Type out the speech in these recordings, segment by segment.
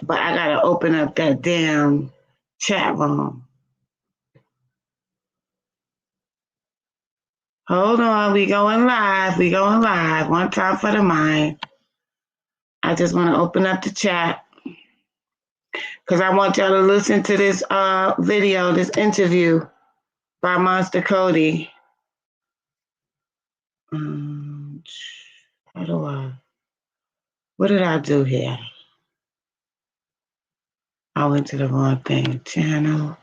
But I gotta open up that damn chat room. Hold on, we going live. We going live. One time for the mind. I just want to open up the chat because I want y'all to listen to this video, this interview by Monster Kody. How do I? What did I do here? I went to the wrong thing. Channel.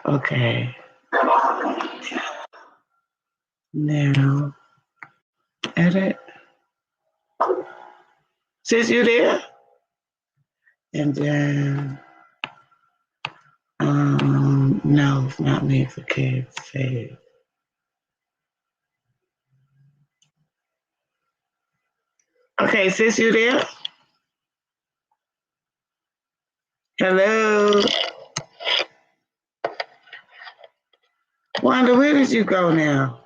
Okay. Now, edit. Sis, you there? And then, no, it's not made for kids. Save. Okay, sis, you there? Hello? Wanda, where did you go now?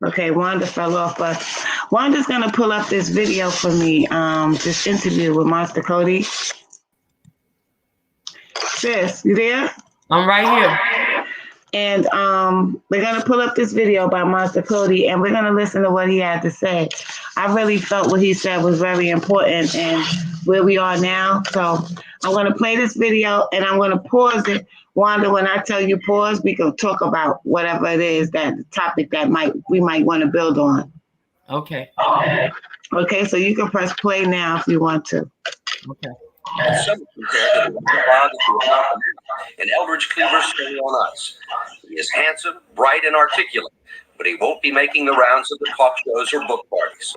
Okay, Wanda fell off, but Wanda's gonna pull up this video for me, this interview with Monster Kody. Sis, you there? I'm right here. And we're gonna pull up this video by Monster Kody, and we're gonna listen to what he had to say. I really felt what he said was very important and where we are now. So I'm gonna play this video and I'm gonna pause it. Wanda, when I tell you pause, we can talk about whatever it is, that topic that we might want to build on. Okay. Okay, so you can press play now if you want to. Okay. Some compare the biography of and Eldridge Cleaver's Story on Ice. He is handsome, bright, and articulate, but he won't be making the rounds of the talk shows or book parties.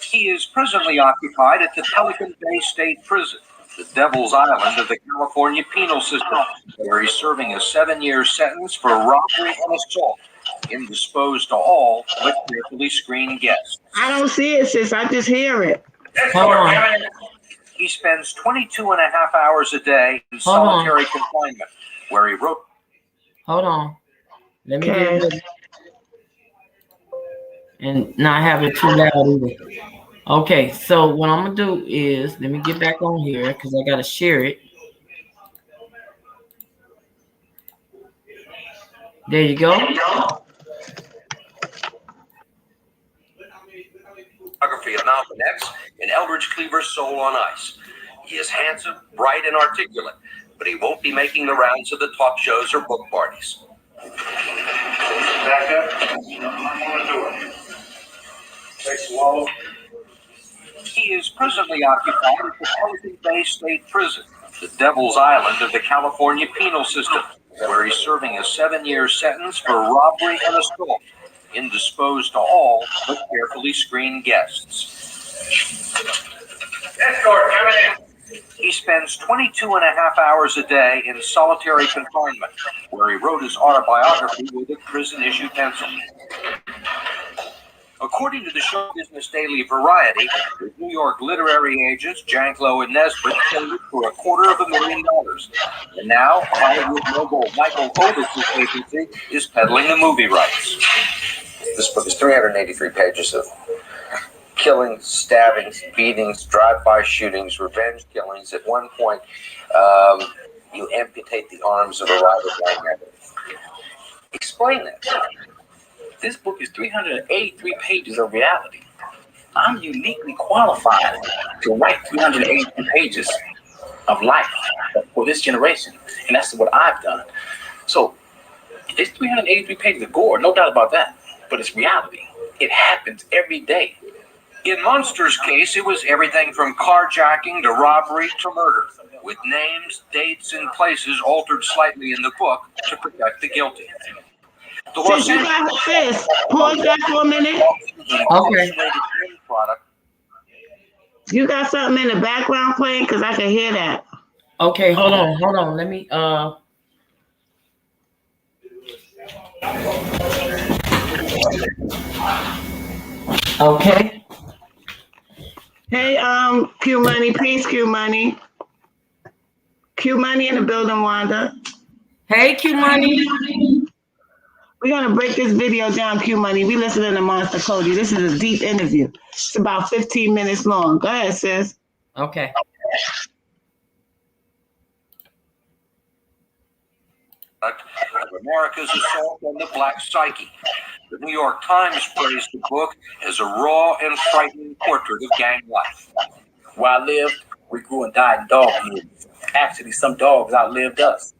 He is presently occupied at the Pelican Bay State Prison, the Devil's Island of the California penal system, where he's serving a 7-year sentence for robbery and assault, indisposed to all but carefully screened guests. I don't see it, sis. I just hear it. Hold on. He spends 22 and a half hours a day in solitary confinement, where he wrote. Hold on. Let me get it. And not have it too loud either. Okay, so what I'm gonna do is let me get back on here because I gotta share it. There you go. Biography of Malcolm X and Eldridge Cleaver's Soul on Ice. He is handsome, bright, and articulate, but he won't be making the rounds of the talk shows or book parties. Back up. Take slow. He is presently occupied at the Pelican Bay State Prison, the Devil's Island of the California penal system, where he's serving a 7-year sentence for robbery and assault, indisposed to all but carefully screened guests. Escort, come in. He spends 22 and a half hours a day in solitary confinement, where he wrote his autobiography with a prison-issued pencil. According to the show business daily Variety, the New York literary agents Janklow and Nesbitt sold it for $250,000. And now, Hollywood mogul Michael Otis' agency is peddling the movie rights. This book is 383 pages of killings, stabbings, beatings, drive-by shootings, revenge killings. At one point, you amputate the arms of a rival gang member. Explain that. This book is 383 pages of reality. I'm uniquely qualified to write 383 pages of life for this generation. And that's what I've done. So it's 383 pages of gore, no doubt about that. But it's reality. It happens every day. In Monster's case, it was everything from carjacking to robbery to murder, with names, dates, and places altered slightly in the book to protect the guilty. Sis, you got sis. Pause that for a minute. Okay. You got something in the background playing? Because I can hear that. Okay, hold on. Let me Okay. Hey, Q Money, peace, Q Money. Q Money in the building, Wanda. Hey, Q Money. We're gonna break this video down, Q Money. We listening to Monster Kody. This is a deep interview. It's about 15 minutes long. Go ahead, sis. Okay. Of America's assault on the black psyche. The New York Times praised the book as a raw and frightening portrait of gang life. Where I lived, we grew and died in dog years. Actually, some dogs outlived us.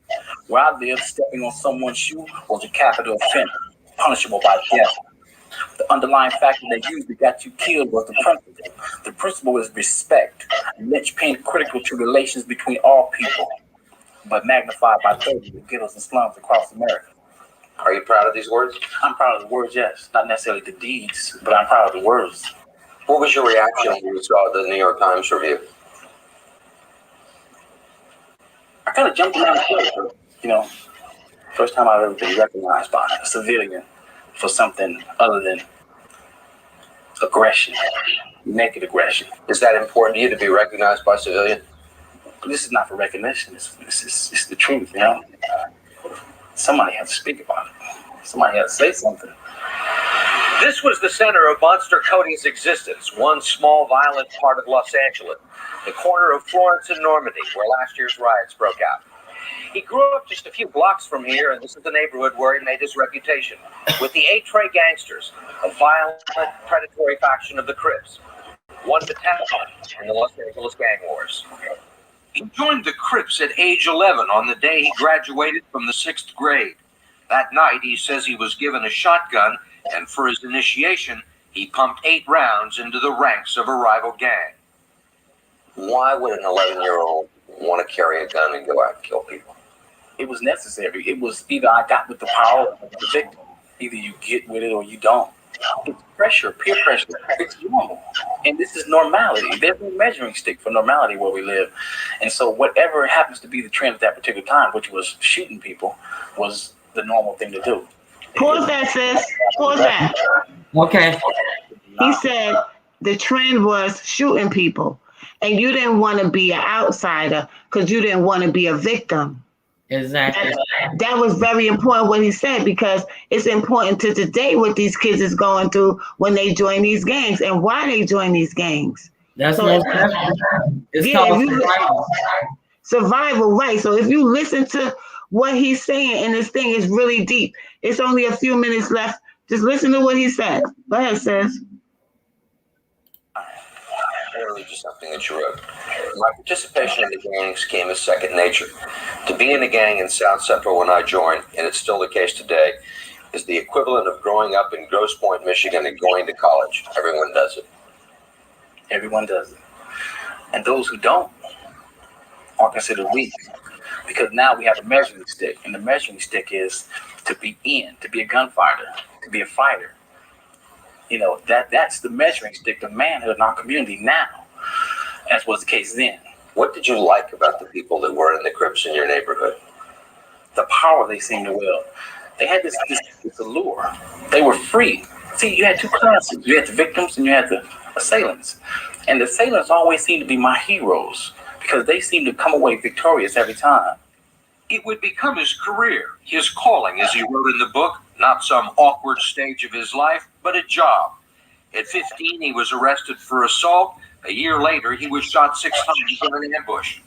Where I lived, stepping on someone's shoe was a capital offense, punishable by death. The underlying factor that usually got you killed was the principle. The principle is respect, a linchpin critical to relations between all people, but magnified by 30 the ghettos and slums across America. Are you proud of these words? I'm proud of the words, yes. Not necessarily the deeds, but I'm proud of the words. What was your reaction when you saw the New York Times review? I kind of jumped around the field, you know. First time I've ever been recognized by a civilian for something other than aggression, naked aggression. Is that important to you to be recognized by civilian? This is not for recognition. It's the truth, you know. Somebody has to speak about it. Somebody has to say something. This was the center of Monster Kody's existence, one small violent part of Los Angeles, the corner of Florence and Normandy, where last year's riots broke out. He grew up just a few blocks from here, and this is the neighborhood where he made his reputation, with the A-Tray gangsters, a violent, predatory faction of the Crips, one battalion in the Los Angeles gang wars. He joined the Crips at age 11 on the day he graduated from the 6th grade. That night, he says he was given a shotgun, and for his initiation, he pumped 8 rounds into the ranks of a rival gang. Why would an 11-year-old want to carry a gun and go out and kill people? It was necessary. It was either I got with the power or the victim. Either you get with it or you don't. It's pressure, peer pressure. It's normal. And this is normality. There's no measuring stick for normality where we live. And so whatever happens to be the trend at that particular time, which was shooting people, was the normal thing to do. Pause that, sis. Pause that. Okay. He said the trend was shooting people, and you didn't want to be an outsider because you didn't want to be a victim. Exactly. That was very important what he said, because it's important to today what these kids is going through when they join these gangs and why they join these gangs. That's So most definitely. It's called survival. Survival, right. So if you listen to what he's saying, and this thing is really deep, it's only a few minutes left. Just listen to what he said. Go ahead, sis. I'm going to read you something that you wrote. My participation in the gangs came as second nature. To be in a gang in South Central when I joined, and it's still the case today, is the equivalent of growing up in Grosse Pointe, Michigan and going to college. Everyone does it. Everyone does it. And those who don't are considered weak. Because now we have a measuring stick. And the measuring stick is to be a gunfighter, to be a fighter. You know, that's the measuring stick of manhood in our community now, as was the case then. What did you like about the people that were in the Crips in your neighborhood? The power they seemed to wield. They had this allure. They were free. See, you had two classes. You had the victims and you had the assailants. And the assailants always seemed to be my heroes because they seemed to come away victorious every time. It would become his career, his calling, as he wrote in the book, not some awkward stage of his life, but a job. At 15, he was arrested for assault. A year later, he was shot 6 times in an ambush.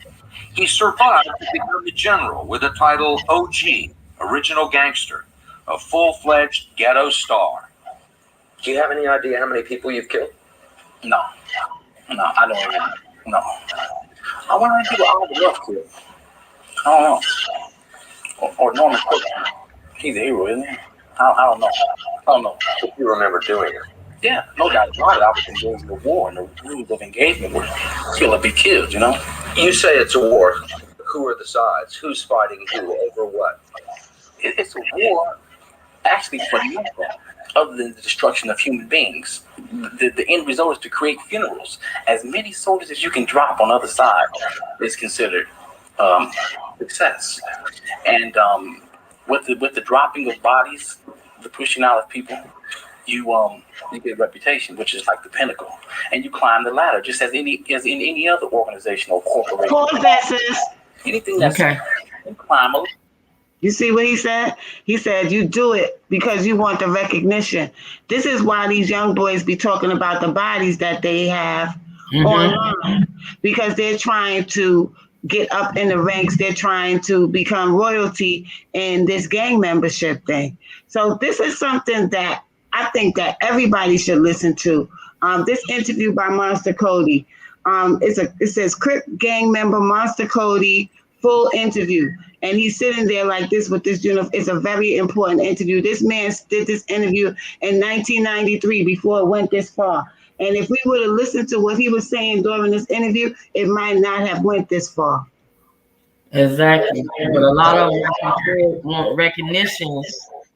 He survived to become a general with the title OG, Original Gangster, a full-fledged ghetto star. Do you have any idea how many people you've killed? No, I don't even know. I wonder how many people I would love to. I don't know. Or Norman Cook. He's a hero, isn't he? I don't know. If you remember doing it. Yeah, no doubt about it. I was engaged in the war, and the rules of engagement were kill or be killed, you know? You say it's a war. Who are the sides? Who's fighting who over what? It's a war, actually, for nothing other than the destruction of human beings. The end result is to create funerals. As many soldiers as you can drop on the other side is considered success. And with the dropping of bodies, the pushing out of people, you get a reputation, which is like the pinnacle, and you climb the ladder, just as in any other organization or corporation. Pause that, sis. Anything that's Okay. you climb a. You see what he said? He said you do it because you want the recognition. This is why these young boys be talking about the bodies that they have online, because they're trying to get up in the ranks. They're trying to become royalty in this gang membership thing. So this is something that I think that everybody should listen to. This interview by Monster Kody. It says Crip gang member Monster Kody full interview, and he's sitting there like this with this uniform. It's a very important interview. This man did this interview in 1993 before it went this far. And if we would have listened to what he was saying during this interview, it might not have went this far. Exactly. But a lot of them, like you said, want recognition,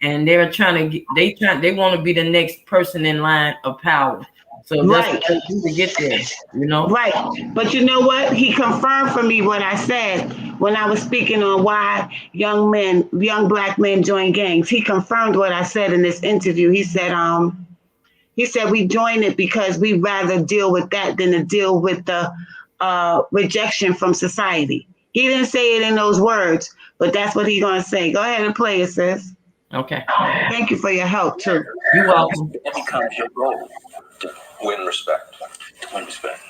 and they're trying to get, they want to be the next person in line of power. So that's what they do to get there, you know? Right. But you know what? He confirmed for me what I said when I was speaking on why young black men join gangs. He confirmed what I said in this interview. He said we join it because we rather deal with that than to deal with the rejection from society. He didn't say it in those words, but that's what he's gonna say. Go ahead and play it, sis. Okay. Thank you for your help too. You're welcome. That becomes your goal. To win respect. To win respect.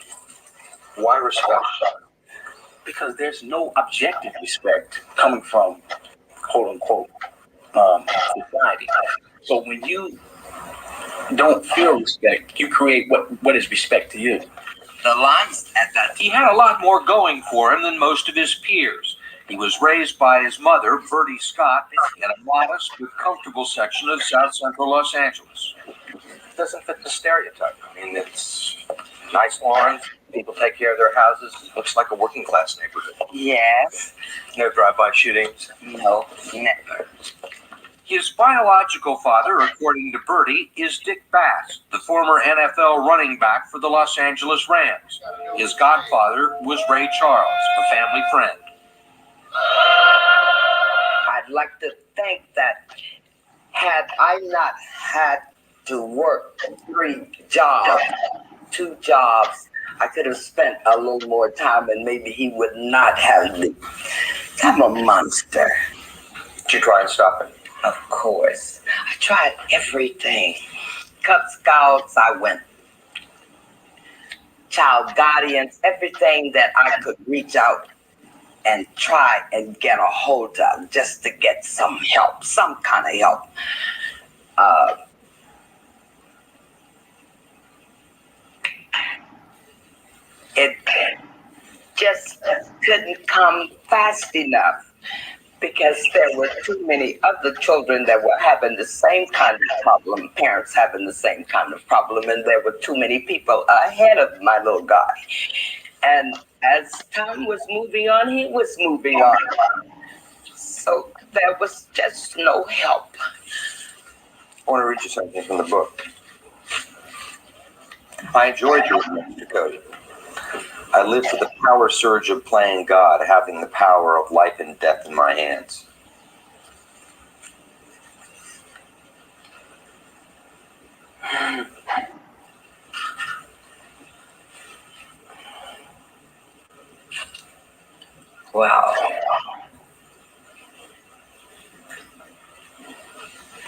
Why respect? Because there's no objective respect coming from quote unquote society. So when you don't feel respect, you create what is respect to you. The lines at that. He had a lot more going for him than most of his peers. He was raised by his mother, Bertie Scott, in a modest but comfortable section of South Central Los Angeles. It doesn't fit the stereotype. I mean, it's nice lawns, people take care of their houses. It looks like a working class neighborhood. Yes. No drive-by shootings. No, never. His biological father, according to Bertie, is Dick Bass, the former NFL running back for the Los Angeles Rams. His godfather was Ray Charles, a family friend. I'd like to think that had I not had to work 2 jobs, I could have spent a little more time and maybe he would not have me. I'm a monster. Did you try and stop him? Of course. I tried everything. Cub Scouts, I went. Child guardians, everything that I could reach out and try and get a hold of just to get some help, some kind of help. It just couldn't come fast enough because there were too many other children that were having the same kind of problem, parents having the same kind of problem, and there were too many people ahead of my little guy. And as time was moving on, he was moving on. So there was just no help. I want to read you something from the book. I enjoyed your Mr. Cody. I lived for the power surge of playing God, having the power of life and death in my hands. Wow.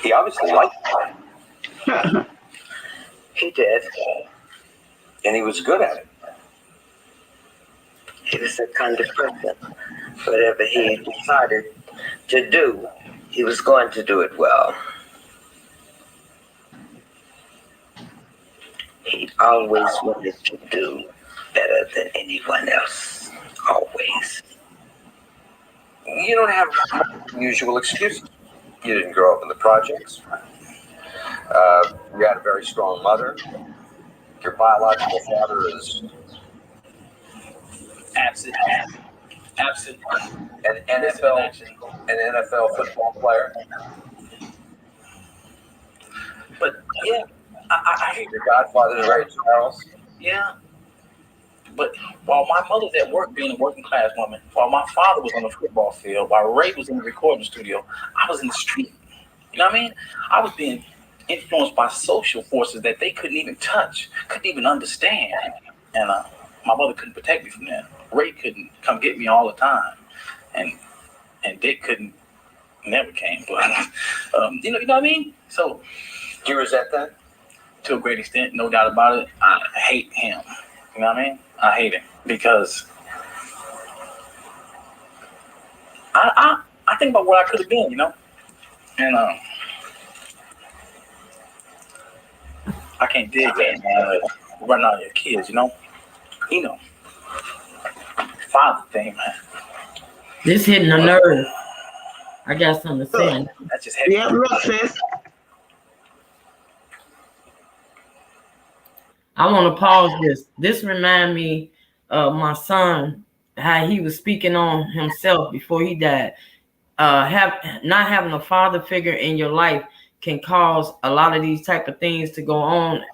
He obviously liked it. He did. And he was good at it. He was the kind of person, whatever he decided to do, he was going to do it well. He always wanted to do better than anyone else. Always. You don't have usual excuses. You didn't grow up in the projects. You had a very strong mother. Your biological father is Absent. an NFL football player. But yeah, I hear Your godfather is Ray Charles. yeah. But while my mother's at work being a working class woman, while my father was on the football field, while Ray was in the recording studio, I was in the street. You know what I mean? I was being influenced by social forces that they couldn't even touch, couldn't even understand. And my mother couldn't protect me from that. Ray couldn't come get me all the time. And Dick never came. But, you know what I mean? So, Do you resent that? to a great extent, no doubt about it. I hate him. You know what I mean? I hate him because I think about what I could have been, you know? And I can't dig that, man. Running out of your kids, you know? Father thing, man. This hitting a nerve. I got something to say. That's just heavy. Yeah, look, sis. I want to pause this. This remind me of my son, how he was speaking on himself before he died. Not having a father figure in your life can cause a lot of these type of things to go on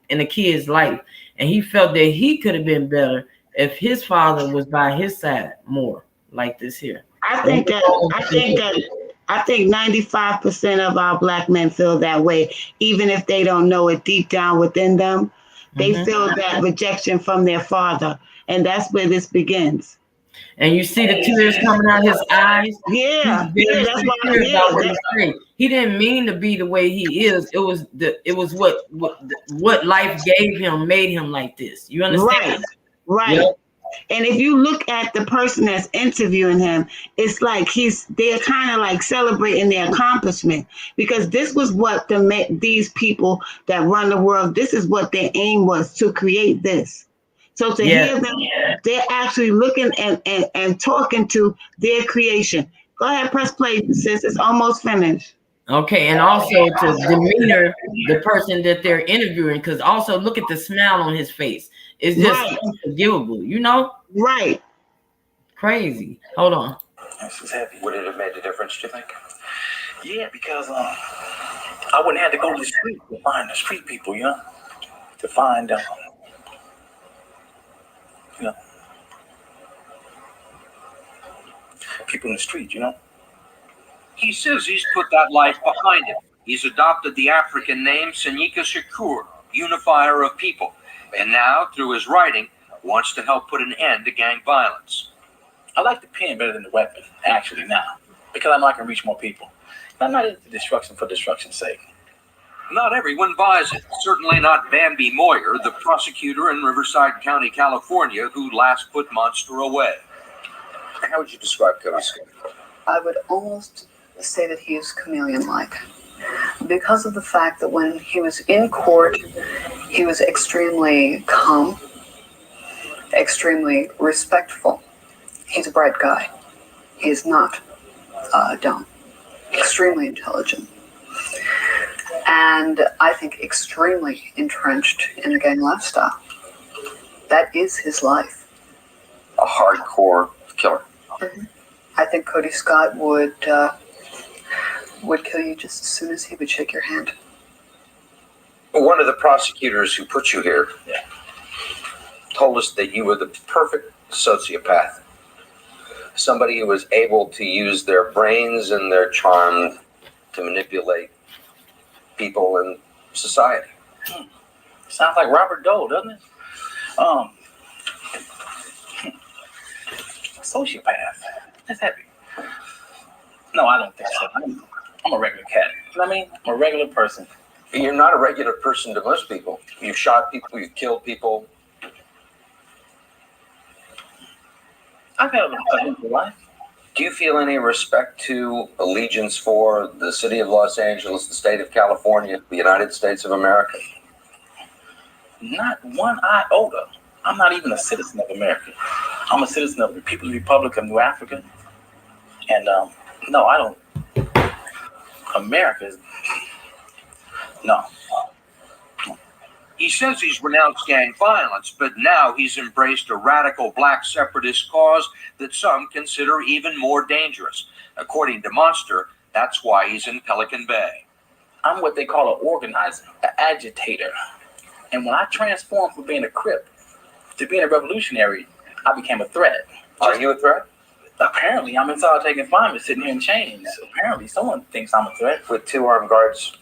in a kid's life. And he felt that he could have been better if his father was by his side more, like this here. I think 95% of our Black men feel that way, even if they don't know it deep down within them. They feel that rejection from their father, and that's where this begins. And you see the tears coming out his eyes. Yeah, that's why. He didn't mean to be the way he is. It was what life gave him, made him like this. You understand? Right. Yep. And if you look at the person that's interviewing him, it's like they're kind of like celebrating their accomplishment, because this was what these people that run the world, this is what their aim was, to create this. So to hear them, they're actually looking and talking to their creation. Go ahead, press play, sis. It's almost finished. Okay, and also to demeanor the person that they're interviewing, because also look at the smile on his face. It's just unforgivable, you know? Right. Crazy. Hold on. This is heavy. Would it have made a difference, do you think? Yeah, because I wouldn't have to go to the street to find the street people, you know? To find, people in the street, you know? He says he's put that life behind him. He's adopted the African name Sanyika Shakur, unifier of people, and now, through his writing, wants to help put an end to gang violence. I like the pen better than the weapon, actually, now, because I know I can reach more people. I'm not into destruction for destruction's sake. Not everyone buys it. Certainly not Bambi Moyer, the prosecutor in Riverside County, California, who last put Monster away. How would you describe Cody's skin? I would almost say that he is chameleon-like, because of the fact that when he was in court, he was extremely calm, extremely respectful. He's a bright guy. He is not dumb. Extremely intelligent. And I think extremely entrenched in the gang lifestyle. That is his life. A hardcore killer. Mm-hmm. I think Cody Scott would kill you just as soon as he would shake your hand. One of the prosecutors who put you here told us that you were the perfect sociopath. Somebody who was able to use their brains and their charm to manipulate people in society. Sounds like Robert Dole, doesn't it? Sociopath. That's happy. No, I don't think so. I'm a regular cat. You know what I mean? I'm a regular person. You're not a regular person to most people. You've shot people, you've killed people. I've had a good life. Do you feel any respect to, allegiance for the city of Los Angeles, the state of California, the United States of America? Not one iota. I'm not even a citizen of America. I'm a citizen of the People's Republic of New Africa. And no, I don't. America is... No. He says he's renounced gang violence, but now he's embraced a radical black separatist cause that some consider even more dangerous. According to Monster, that's why he's in Pelican Bay. I'm what they call an organizer, an agitator. And when I transformed from being a Crip to being a revolutionary, I became a threat. Are you a threat? Apparently, I'm in solitary confinement, sitting here in chains. Apparently, someone thinks I'm a threat. With 2 armed guards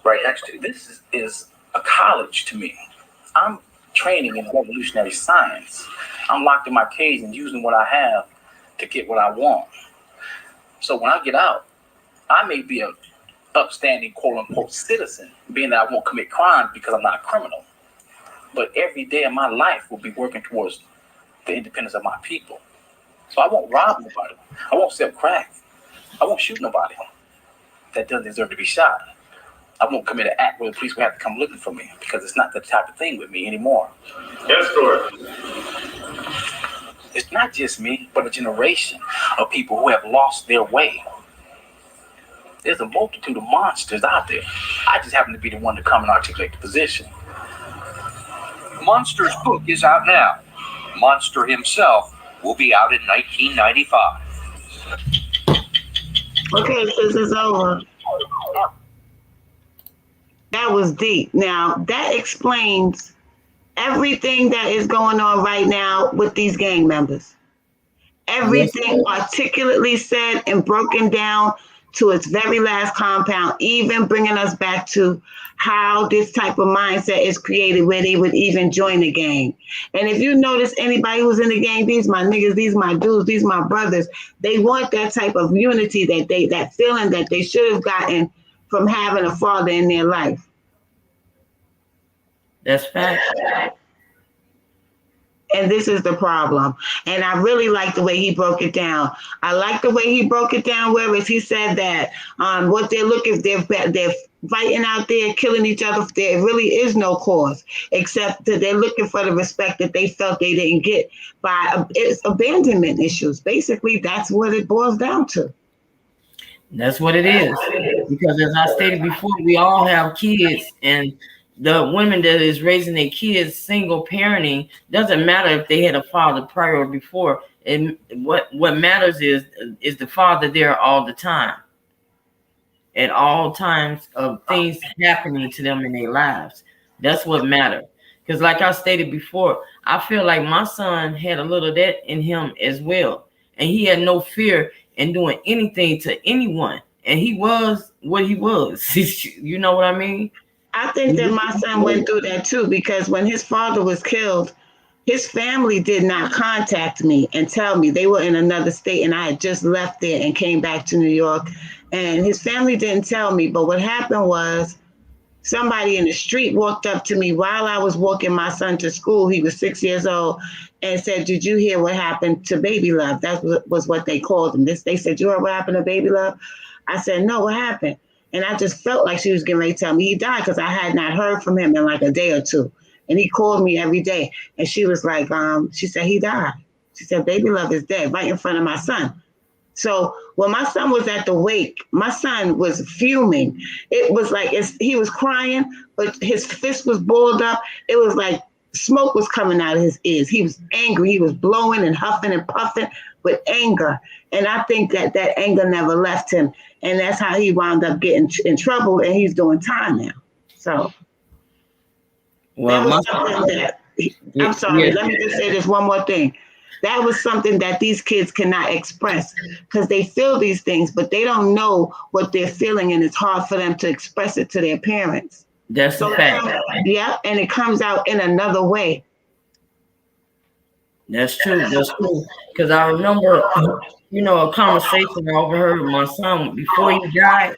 right next to you. This is a college to me. I'm training in revolutionary science. I'm locked in my cage and using what I have to get what I want. So when I get out, I may be a upstanding quote-unquote citizen, being that I won't commit crimes because I'm not a criminal. But every day of my life will be working towards the independence of my people. So I won't rob nobody. I won't sell crack. I won't shoot nobody that doesn't deserve to be shot. I won't commit an act where the police will have to come looking for me because it's not the type of thing with me anymore. Yes, Lord. It's not just me, but a generation of people who have lost their way. There's a multitude of monsters out there. I just happen to be the one to come and articulate the position. Monster's book is out now. Monster himself will be out in 1995. Okay, this is over. That was deep. Now, that explains everything that is going on right now with these gang members. Everything articulately said and broken down to its very last compound, even bringing us back to how this type of mindset is created where they would even join the gang. And if you notice anybody who's in the gang, these my niggas, these my dudes, these my brothers, they want that type of unity, that feeling that they should have gotten from having a father in their life. That's fact. And this is the problem. And I really like the way he broke it down. I like the way he broke it down, whereas he said that what they're looking, they're fighting out there, killing each other. There really is no cause, except that they're looking for the respect that they felt they didn't get by it's abandonment issues. Basically, that's what it boils down to. That's what it is. Because as I stated before, we all have kids, and the women that is raising their kids single parenting, doesn't matter if they had a father prior or before. And what matters is the father there all the time, at all times of things happening to them in their lives. That's what matters. Because like I stated before, I feel like my son had a little of that in him as well, and he had no fear in doing anything to anyone, and he was what he was. You know what I mean? I think that my son went through that too, because when his father was killed, his family did not contact me and tell me. They were in another state and I had just left there and came back to New York, and his family didn't tell me. But what happened was somebody in the street walked up to me while I was walking my son to school. He was 6 years old, and said, "Did you hear what happened to Baby Love?" That was what they called him. They said, "You heard what happened to Baby Love?" I said, "No, what happened?" And I just felt like she was getting ready to tell me he died, because I had not heard from him in like a day or two. And he called me every day. And she was like, she said, "He died." She said, "Baby Love is dead," right in front of my son. So when my son was at the wake, my son was fuming. It was like he was crying, but his fist was balled up. It was like smoke was coming out of his ears. He was angry. He was blowing and huffing and puffing with anger. And I think that anger never left him. And that's how he wound up getting in trouble, and he's doing time now. So well, that was something that, I'm sorry, let me just say this one more thing. That was something that these kids cannot express, because they feel these things, but they don't know what they're feeling, and it's hard for them to express it to their parents. That's a fact. Yeah, and it comes out in another way. That's true. That's true. Because I remember, a conversation I overheard with my son before he died.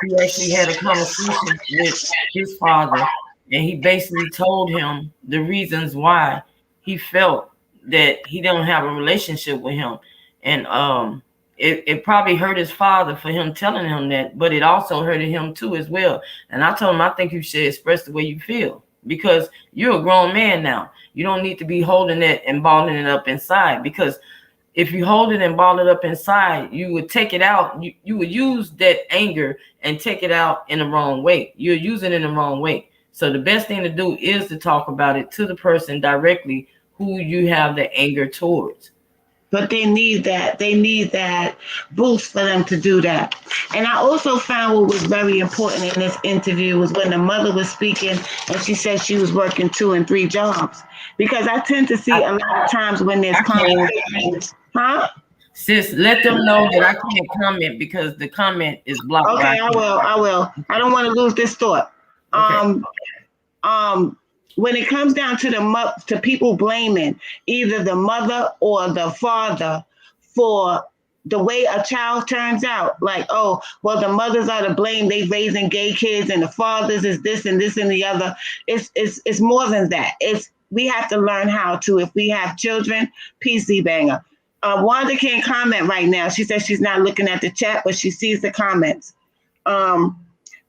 He actually had a conversation with his father, and he basically told him the reasons why he felt that he don't have a relationship with him. And it probably hurt his father for him telling him that, but it also hurted him too as well. And I told him, I think you should express the way you feel, because you're a grown man now. You don't need to be holding it and balling it up inside, because if you hold it and ball it up inside, you would take it out. You would use that anger and take it out in the wrong way. You're using it in the wrong way. So the best thing to do is to talk about it to the person directly who you have the anger towards. But they need that boost for them to do that. And I also found what was very important in this interview was when the mother was speaking, and she said she was working 2 and 3 jobs. Because I tend to see a lot of times when there's conversations. Huh? Sis, let them know that I can't comment because the comment is blocked. Okay, I will. I don't want to lose this thought. Okay. When it comes down to to people blaming either the mother or the father for the way a child turns out, like, oh, well, the mothers are to blame, they raising gay kids, and the fathers is this and this and the other. It's more than that. It's we have to learn how to, if we have children, PC banger. Wanda can't comment right now. She says she's not looking at the chat, but she sees the comments.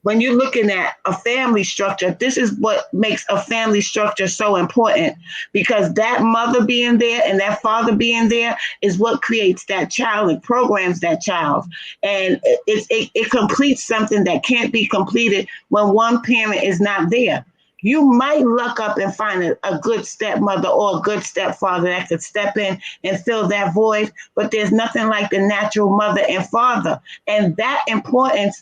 When you're looking at a family structure, this is what makes a family structure so important, because that mother being there and that father being there is what creates that child and programs that child. And it completes something that can't be completed when one parent is not there. You might luck up and find a good stepmother or a good stepfather that could step in and fill that void, but there's nothing like the natural mother and father. And that importance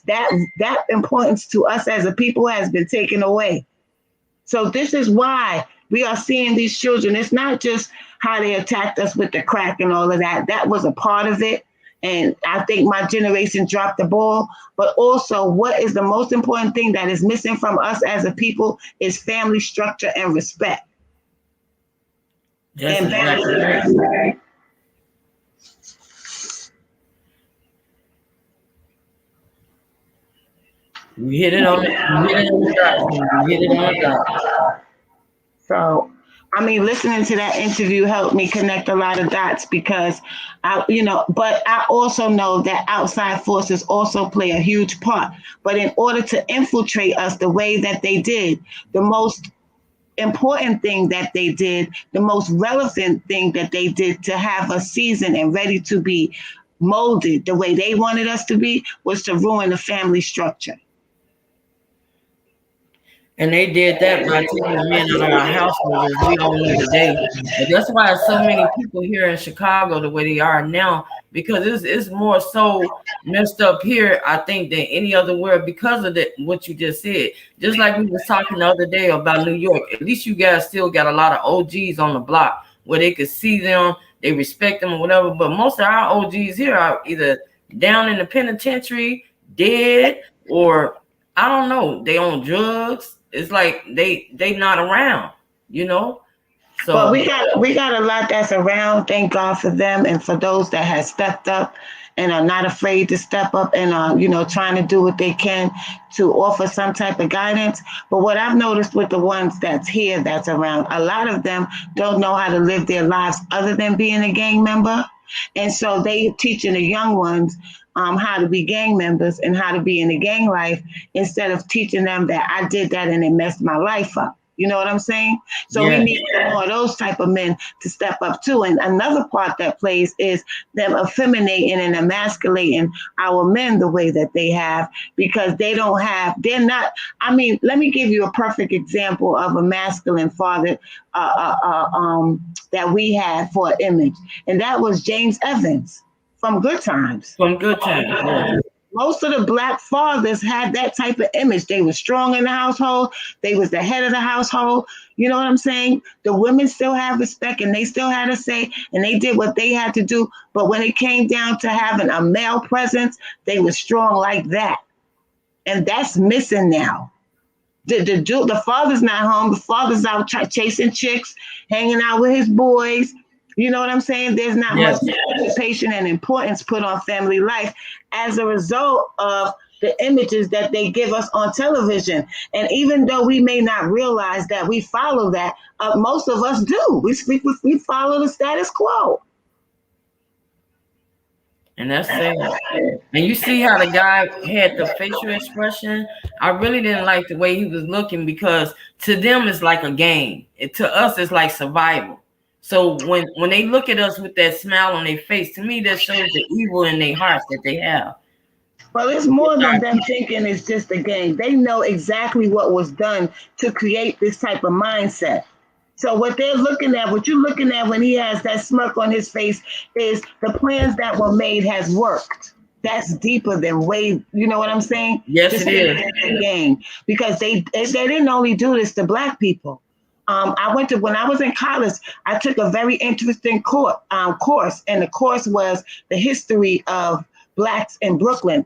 to us as a people has been taken away. So this is why we are seeing these children. It's not just how they attacked us with the crack and all of that. That was a part of it. And I think my generation dropped the ball. But also, what is the most important thing that is missing from us as a people is family structure and respect. Yes, And exactly right. You hit it on the dot. So, I mean, listening to that interview helped me connect a lot of dots, because but I also know that outside forces also play a huge part. But in order to infiltrate us the way that they did, the most important thing that they did, the most relevant thing that they did to have us seasoned and ready to be molded the way they wanted us to be, was to ruin the family structure. And they did that by taking the men out of our households, as we all know today. But that's why so many people here in Chicago the way they are now, because it's more so messed up here, I think, than any other word, because of what you just said. Just like we was talking the other day about New York. At least you guys still got a lot of OGs on the block where they could see them, they respect them or whatever. But most of our OGs here are either down in the penitentiary, dead, or I don't know, they on drugs. It's like they not around, So, but we got a lot that's around. Thank God for them, and for those that have stepped up and are not afraid to step up and are trying to do what they can to offer some type of guidance. But what I've noticed with the ones that's here, that's around, a lot of them don't know how to live their lives other than being a gang member. And so they teaching the young ones how to be gang members and how to be in the gang life, instead of teaching them that I did that and it messed my life up. You know what I'm saying? So we need more of those type of men to step up too. And another part that plays is them effeminating and emasculating our men the way that they have, because they're not, I mean, let me give you a perfect example of a masculine father that we had for an image. And that was James Evans from Good Times. From Good Times, yeah. Most of the black fathers had that type of image. They were strong in the household. They was the head of the household. You know what I'm saying? The women still have respect and they still had a say and they did what they had to do. But when it came down to having a male presence, they were strong like that. And that's missing now. The father's not home. The father's out chasing chicks, hanging out with his boys. You know what I'm saying? There's not much participation and importance put on family life as a result of the images that they give us on television. And even though we may not realize that we follow that, most of us do. We follow the status quo. And that's sad. And you see how the guy had the facial expression? I really didn't like the way he was looking, because to them it's like a game. To us it's like survival. So when they look at us with that smile on their face, to me that shows the evil in their hearts that they have. Well, it's more than them thinking it's just a game. They know exactly what was done to create this type of mindset. So what you're looking at when he has that smirk on his face is the plans that were made has worked. That's deeper than you know what I'm saying? Yes, it is. A game, because they didn't only do this to black people. When I was in college, I took a very interesting course, and the course was the history of blacks in Brooklyn.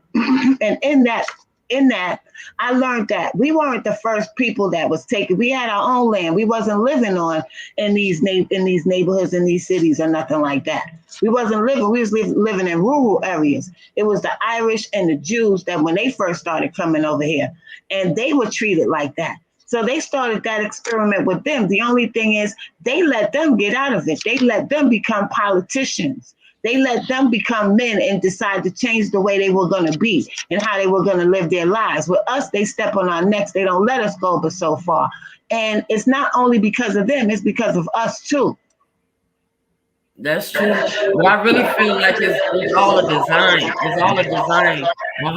And in that in that, I learned that we weren't the first people that was taken. We had our own land. We wasn't living on in these neighborhoods, in these cities, or nothing like that. We wasn't living. We was living in rural areas. It was the Irish and the Jews that when they first started coming over here, and they were treated like that. So they started that experiment with them. The only thing is they let them get out of it. They let them become politicians. They let them become men and decide to change the way they were going to be and how they were going to live their lives. With us, they step on our necks. They don't let us go but so far. And it's not only because of them, it's because of us too. That's true. But I really feel like it's all a design. It's all a design on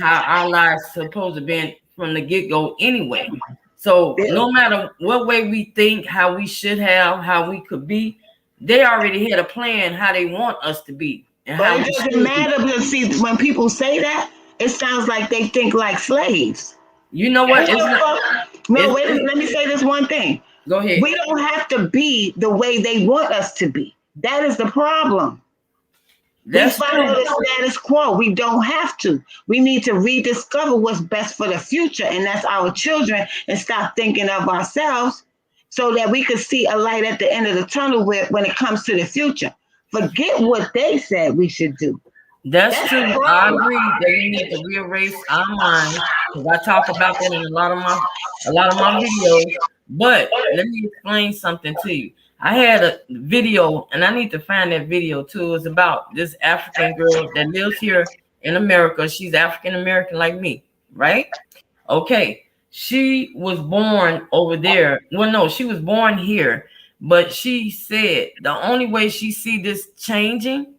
how our lives supposed to be from the get-go anyway. So no matter what way we think, how we should have, how we could be, they already had a plan how they want us to be. And but it doesn't matter because see, when people say that, it sounds like they think like slaves. You know what? Let me say this one thing. Go ahead. We don't have to be the way they want us to be. That is the problem. That's we follow the status quo. We don't have to. We need to rediscover what's best for the future, and that's our children, and stop thinking of ourselves so that we could see a light at the end of the tunnel when it comes to the future. Forget what they said we should do. That's true. I agree that we need to rearrange our minds, because I talk about that in a lot of my videos. But let me explain something to you. I had a video, and I need to find that video too. It's about this African girl that lives here in America. She's African American like me, right? Okay. She was born over there. Well, no, she was born here, but she said the only way she see this changing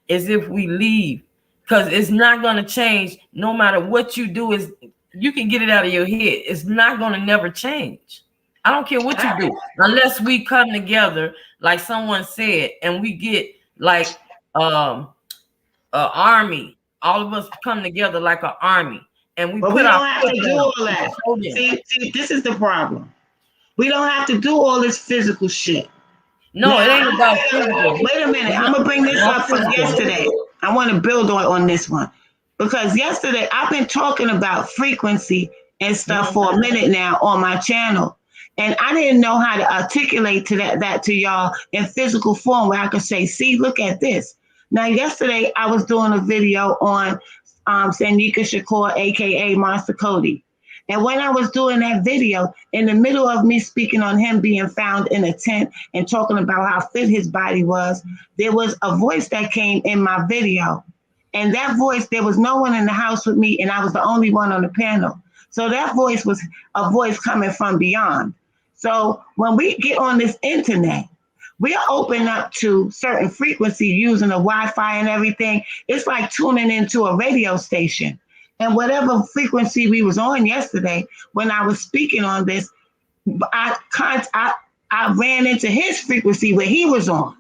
is if we leave, because it's not going to change no matter what you do. Is you can get it out of your head. It's not going to never change. I don't care what you do, unless we come together, like someone said, and we get like an army. All of us come together like an army, and we but put we don't our have to do all that. See, this is the problem. We don't have to do all this physical shit. No, now, it ain't about physical. Wait a minute. I'm gonna bring this up from yesterday. I want to build on this one, because yesterday I've been talking about frequency and stuff for a minute now on my channel. And I didn't know how to articulate that to y'all in physical form where I could say, see, look at this. Now, yesterday I was doing a video on Sanyika Shakur, aka Monster Kody. And when I was doing that video, in the middle of me speaking on him being found in a tent and talking about how fit his body was, there was a voice that came in my video. And that voice, there was no one in the house with me, and I was the only one on the panel. So that voice was a voice coming from beyond. So when we get on this internet, we are open up to certain frequency using the Wi-Fi and everything. It's like tuning into a radio station. And whatever frequency we was on yesterday, when I was speaking on this, I ran into his frequency where he was on.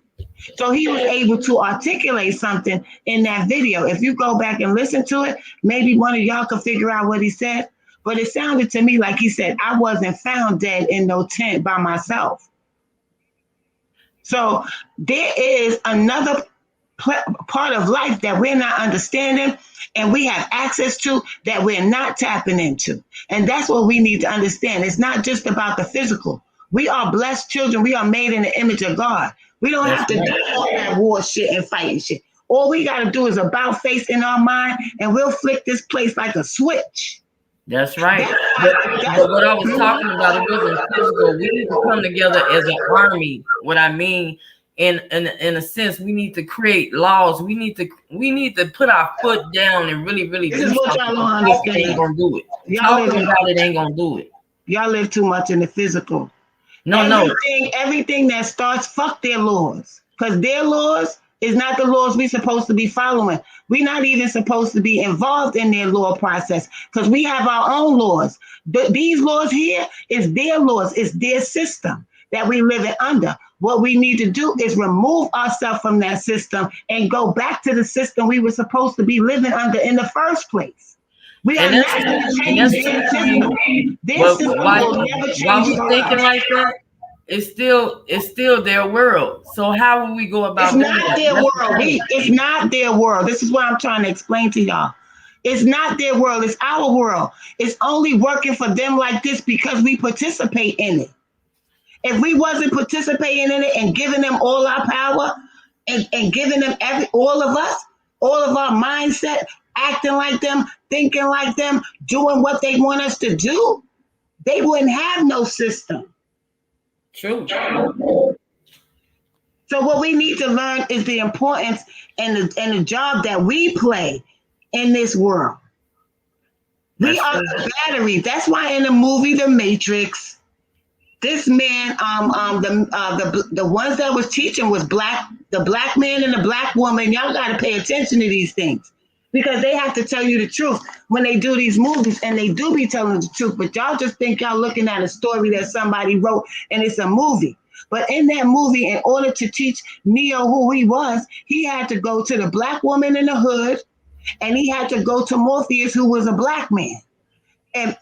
So he was able to articulate something in that video. If you go back and listen to it, maybe one of y'all could figure out what he said. But it sounded to me like he said, I wasn't found dead in no tent by myself. So there is another part of life that we're not understanding and we have access to that we're not tapping into. And that's what we need to understand. It's not just about the physical. We are blessed children. We are made in the image of God. We don't have to do all that war shit and fighting shit. All we got to do is about face in our mind, and we'll flick this place like a switch. That's right. But what I was talking about, it wasn't physical. We need to come together as an army. What I mean, in a sense, we need to create laws. We need to put our foot down and really this is what y'all don't understand. Ain't gonna do it. Talking about it ain't gonna do it. Y'all live too much in the physical. No. Everything that starts, fuck their laws, because their laws is not the laws we're supposed to be following. We're not even supposed to be involved in their law process because we have our own laws. These laws here is their laws. It's their system that we live it under. What we need to do is remove ourselves from that system and go back to the system we were supposed to be living under in the first place. We are not going to change their system. Their system will never change. While we're thinking like that, it's still their world. So how will we go about it? It's not their world. It's not their world. This is what I'm trying to explain to y'all. It's not their world, it's our world. It's only working for them like this because we participate in it. If we wasn't participating in it and giving them all our power and giving them all of us, all of our mindset, acting like them, thinking like them, doing what they want us to do, they wouldn't have no system. True. So what we need to learn is the importance and the job that we play in this world. We are the battery. That's why in the movie The Matrix, this man, the ones that was teaching was the black man and the black woman. Y'all got to pay attention to these things because they have to tell you the truth when they do these movies, and they do be telling the truth. But y'all just think y'all looking at a story that somebody wrote and it's a movie. But in that movie, in order to teach Neo who he was, he had to go to the black woman in the hood, and he had to go to Morpheus, who was a black man. And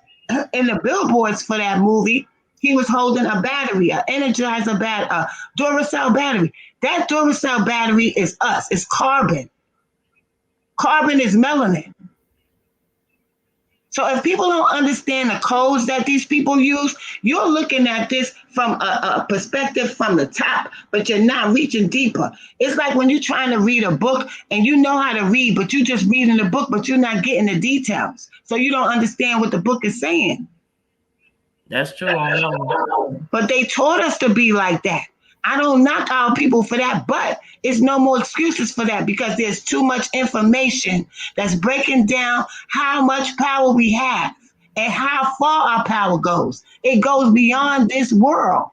in the billboards for that movie, he was holding a battery, an Energizer battery, a Duracell battery. That Duracell battery is us. It's carbon. Carbon is melanin. So if people don't understand the codes that these people use, you're looking at this from a perspective from the top, but you're not reaching deeper. It's like when you're trying to read a book and you know how to read, but you're just reading the book, but you're not getting the details. So you don't understand what the book is saying. That's true. I know. But they taught us to be like that. I don't knock our people for that, but it's no more excuses for that because there's too much information that's breaking down how much power we have and how far our power goes. It goes beyond this world.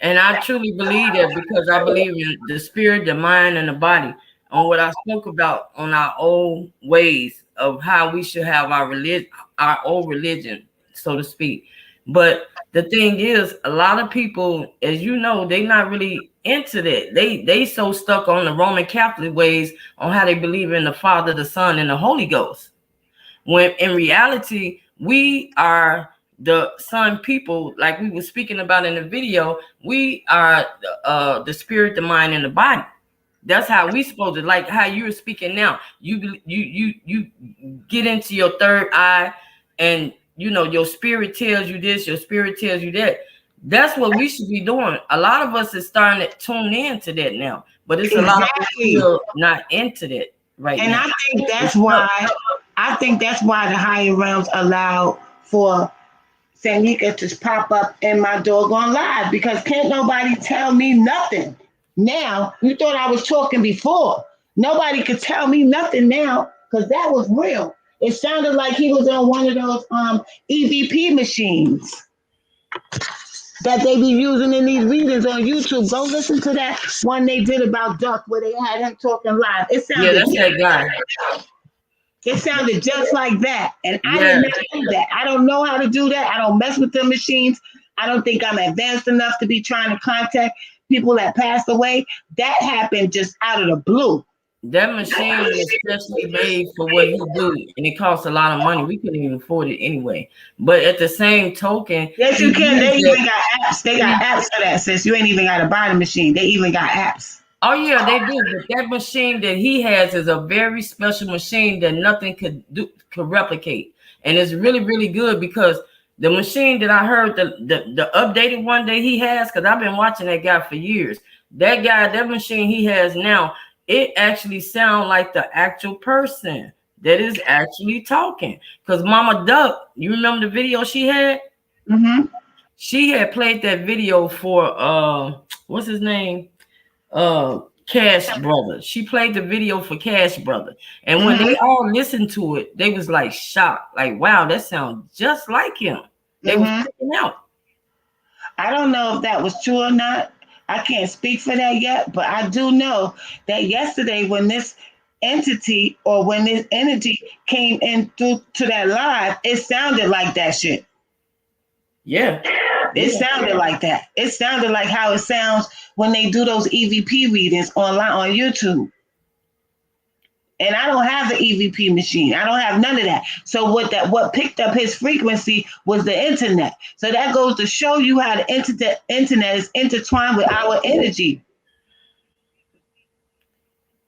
And I truly believe that because I believe in the spirit, the mind, and the body. On what I spoke about on our old ways of how we should have our religion, our old religion, so to speak. But the thing is, a lot of people, as you know, they not really into that. They so stuck on the Roman Catholic ways on how they believe in the Father, the Son, and the Holy Ghost. When in reality, we are the Son people, like we were speaking about in the video. We are the spirit, the mind, and the body. That's how we supposed to, like how you were speaking now. You get into your third eye, and you know your spirit tells you this, your spirit tells you that. That's what we should be doing. A lot of us is starting to tune into that now, but it's a lot of us still not into that right now. And I think that's why the higher realms allow for Sanyika to pop up in my doggone live because can't nobody tell me nothing. Now, you thought I was talking before. Nobody could tell me nothing now because that was real. It sounded like he was on one of those EVP machines that they be using in these readings on YouTube. Go listen to that one they did about Duck where they had him talking live. It sounded that's that guy. It sounded just like that. And I did not do that. I don't know how to do that. I don't mess with the machines. I don't think I'm advanced enough to be trying to contact people that passed away. That happened just out of the blue. That machine was especially made for what he do, and it costs a lot of money. We couldn't even afford it anyway. But at the same token, yes, you can. They even got apps. They got apps for that, sis. You ain't even got to buy the machine. They even got apps. Oh yeah, they do. But that machine that he has is a very special machine that nothing could replicate, and it's really, really good because the machine that I heard, the updated one that he has, because I've been watching that guy for years. That machine he has now, it actually sounds like the actual person that is actually talking. Because Mama Duck, you remember the video she had? Mm-hmm. She had played that video for what's his name? Cash Brother. She played the video for Cash Brother. And when they all listened to it, they was like shocked. Like, wow, that sounds just like him. They was freaking out. I don't know if that was true or not. I can't speak for that yet, but I do know that yesterday when this entity or when this energy came in through to that live, it sounded like that shit. Yeah. It sounded like that. It sounded like how it sounds when they do those EVP readings online on YouTube. And I don't have the EVP machine. I don't have none of that. So what picked up his frequency was the internet. So that goes to show you how the internet is intertwined with our energy.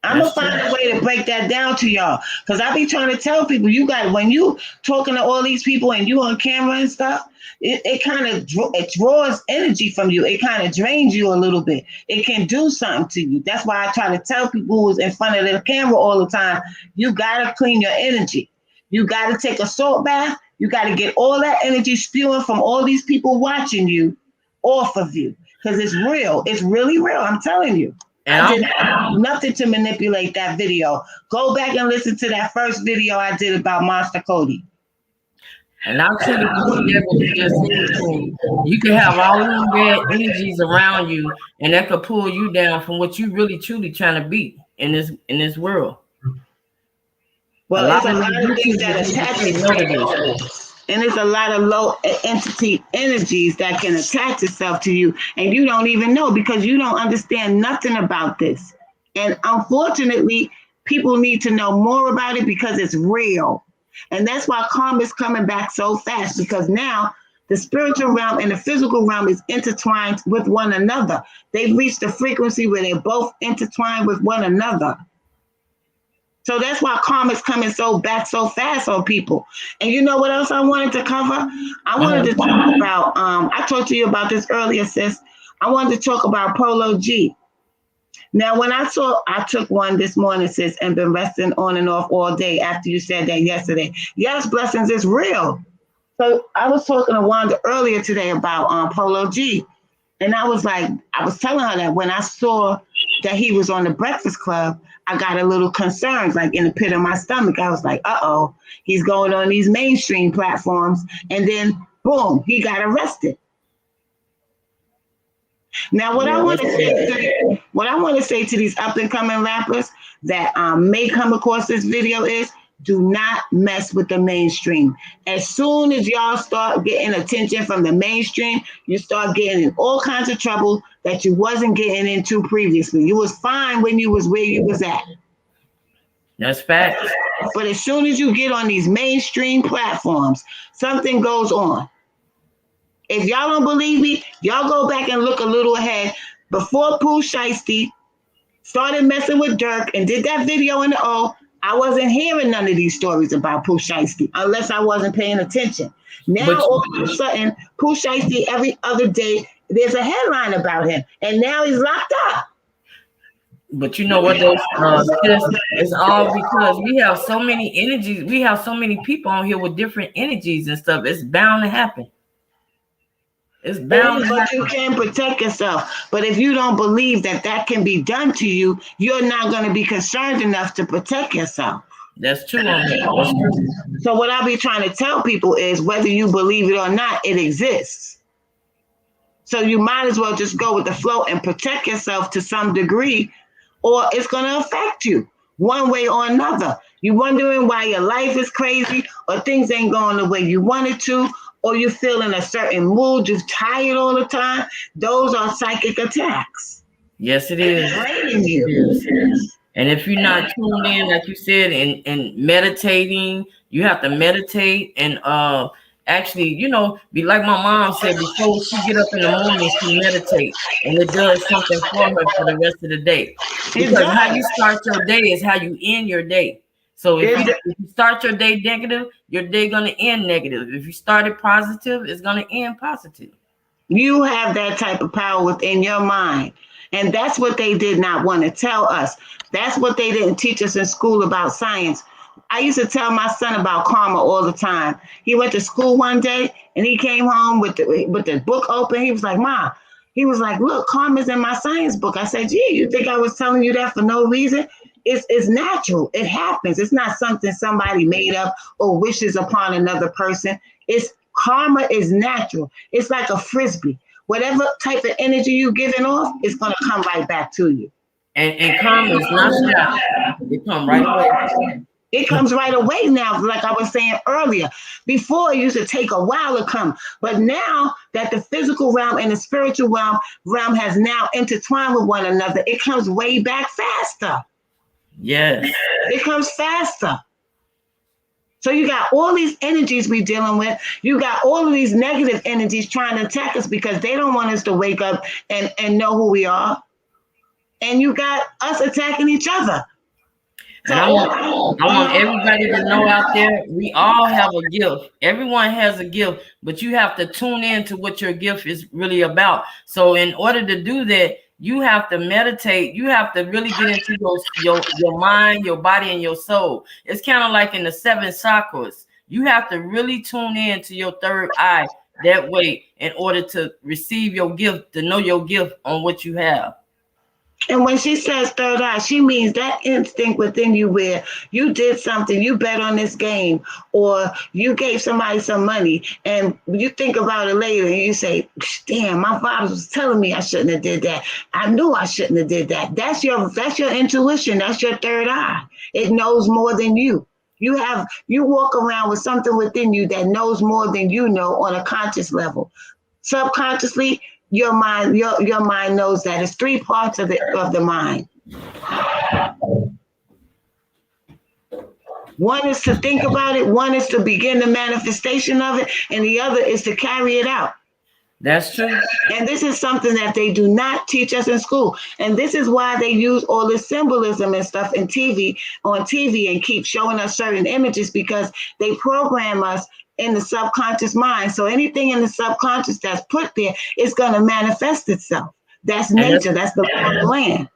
I'm gonna find a way to break that down to y'all, cause I be trying to tell people, you got, when you talking to all these people and you on camera and stuff, it kind of it draws energy from you. It kind of drains you a little bit. It can do something to you. That's why I try to tell people who's in front of the camera all the time, you gotta clean your energy. You gotta take a salt bath. You gotta get all that energy spewing from all these people watching you off of you, cause it's real. It's really real. I'm telling you. And I did nothing to manipulate that video. Go back and listen to that first video I did about Monster Kody. And I truly believe that what you just said. You can have all these bad energies around you, and that could pull you down from what you really truly trying to be in this world. Well, it's a lot of things that attach itself, and it's a lot of low entity energies that can attach itself to you, and you don't even know because you don't understand nothing about this. And unfortunately, people need to know more about it because it's real. And that's why karma is coming back so fast, because now the spiritual realm and the physical realm is intertwined with one another. They've reached a frequency where they're both intertwined with one another. So that's why karma is coming so back so fast on people. And you know what else I wanted to cover? I wanted to talk about, I talked to you about this earlier, sis. I wanted to talk about Polo G. Now, when I took one this morning, sis, and been resting on and off all day after you said that yesterday. Yes, blessings is real. So I was talking to Wanda earlier today about Polo G. And I was telling her that when I saw that he was on the Breakfast Club, I got a little concerned, like in the pit of my stomach. I was like, uh-oh, he's going on these mainstream platforms. And then, boom, he got arrested. Now, what I want to say to these up and coming rappers that may come across this video is, do not mess with the mainstream. As soon as y'all start getting attention from the mainstream, you start getting in all kinds of trouble that you wasn't getting into previously. You was fine when you was where you was at. That's fact. But as soon as you get on these mainstream platforms, something goes on. If y'all don't believe me, y'all go back and look a little ahead. Before Pooh Shiesty started messing with Dirk and did that video in the O, I wasn't hearing none of these stories about Pooh Shiesty unless I wasn't paying attention. Now, all of a sudden, Pooh Shiesty, every other day, there's a headline about him. And now he's locked up. But you know what, though? It's all because we have so many energies. We have so many people on here with different energies and stuff. It's bound to happen. It's bound. But you can protect yourself. But if you don't believe that can be done to you, you're not going to be concerned enough to protect yourself. That's true. That's true. So what I be trying to tell people is, whether you believe it or not, it exists. So you might as well just go with the flow and protect yourself to some degree, or it's going to affect you one way or another. You wondering why your life is crazy, or things ain't going the way you wanted to, or you feel in a certain mood, you're tired all the time. Those are psychic attacks. Yes, it is. Draining you. And if you're not tuned in, like you said, and meditating, you have to meditate and actually, be like my mom said, before she get up in the morning, she meditate, and it does something for her for the rest of the day. Because how you start your day is how you end your day. So if you start your day negative, your day gonna end negative. If you started positive, it's gonna end positive. You have that type of power within your mind. And that's what they did not want to tell us. That's what they didn't teach us in school about science. I used to tell my son about karma all the time. He went to school one day and he came home with the book open. He was like, Ma, he was like, look, karma's in my science book. I said, gee, you think I was telling you that for no reason? It's natural. It happens. It's not something somebody made up or wishes upon another person. Karma is natural. It's like a frisbee. Whatever type of energy you're giving off, it's going to come right back to you. And karma is not stopped. It comes right away. It comes right away now, like I was saying earlier. Before, it used to take a while to come. But now that the physical realm and the spiritual realm has now intertwined with one another, it comes way back faster. Yes. It comes faster. So you got all these energies we're dealing with. You got all of these negative energies trying to attack us because they don't want us to wake up and know who we are. And you got us attacking each other And I want everybody to know out there, we all have a gift. Everyone has a gift, but you have to tune in to what your gift is really about. So in order to do that, you have to meditate. You have to really get into your mind, your body, and your soul. It's kind of like in the 7 chakras. You have to really tune in to your third eye that way in order to receive your gift, to know your gift on what you have. And when she says third eye, she means that instinct within you where you did something, you bet on this game, or you gave somebody some money, and you think about it later and you say, damn, my father was telling me I shouldn't have did that. I knew I shouldn't have did that. That's your intuition. That's your third eye. It knows more than you. You walk around with something within you that knows more than you know on a conscious level. Subconsciously, your mind knows that. It's 3 parts of the mind. One is to think about it, one is to begin the manifestation of it, and the other is to carry it out. That's true. And this is something that they do not teach us in school. And this is why they use all this symbolism and stuff on TV and keep showing us certain images, because they program us in the subconscious mind. So anything in the subconscious that's put there is going to manifest itself. That's nature. That's the land.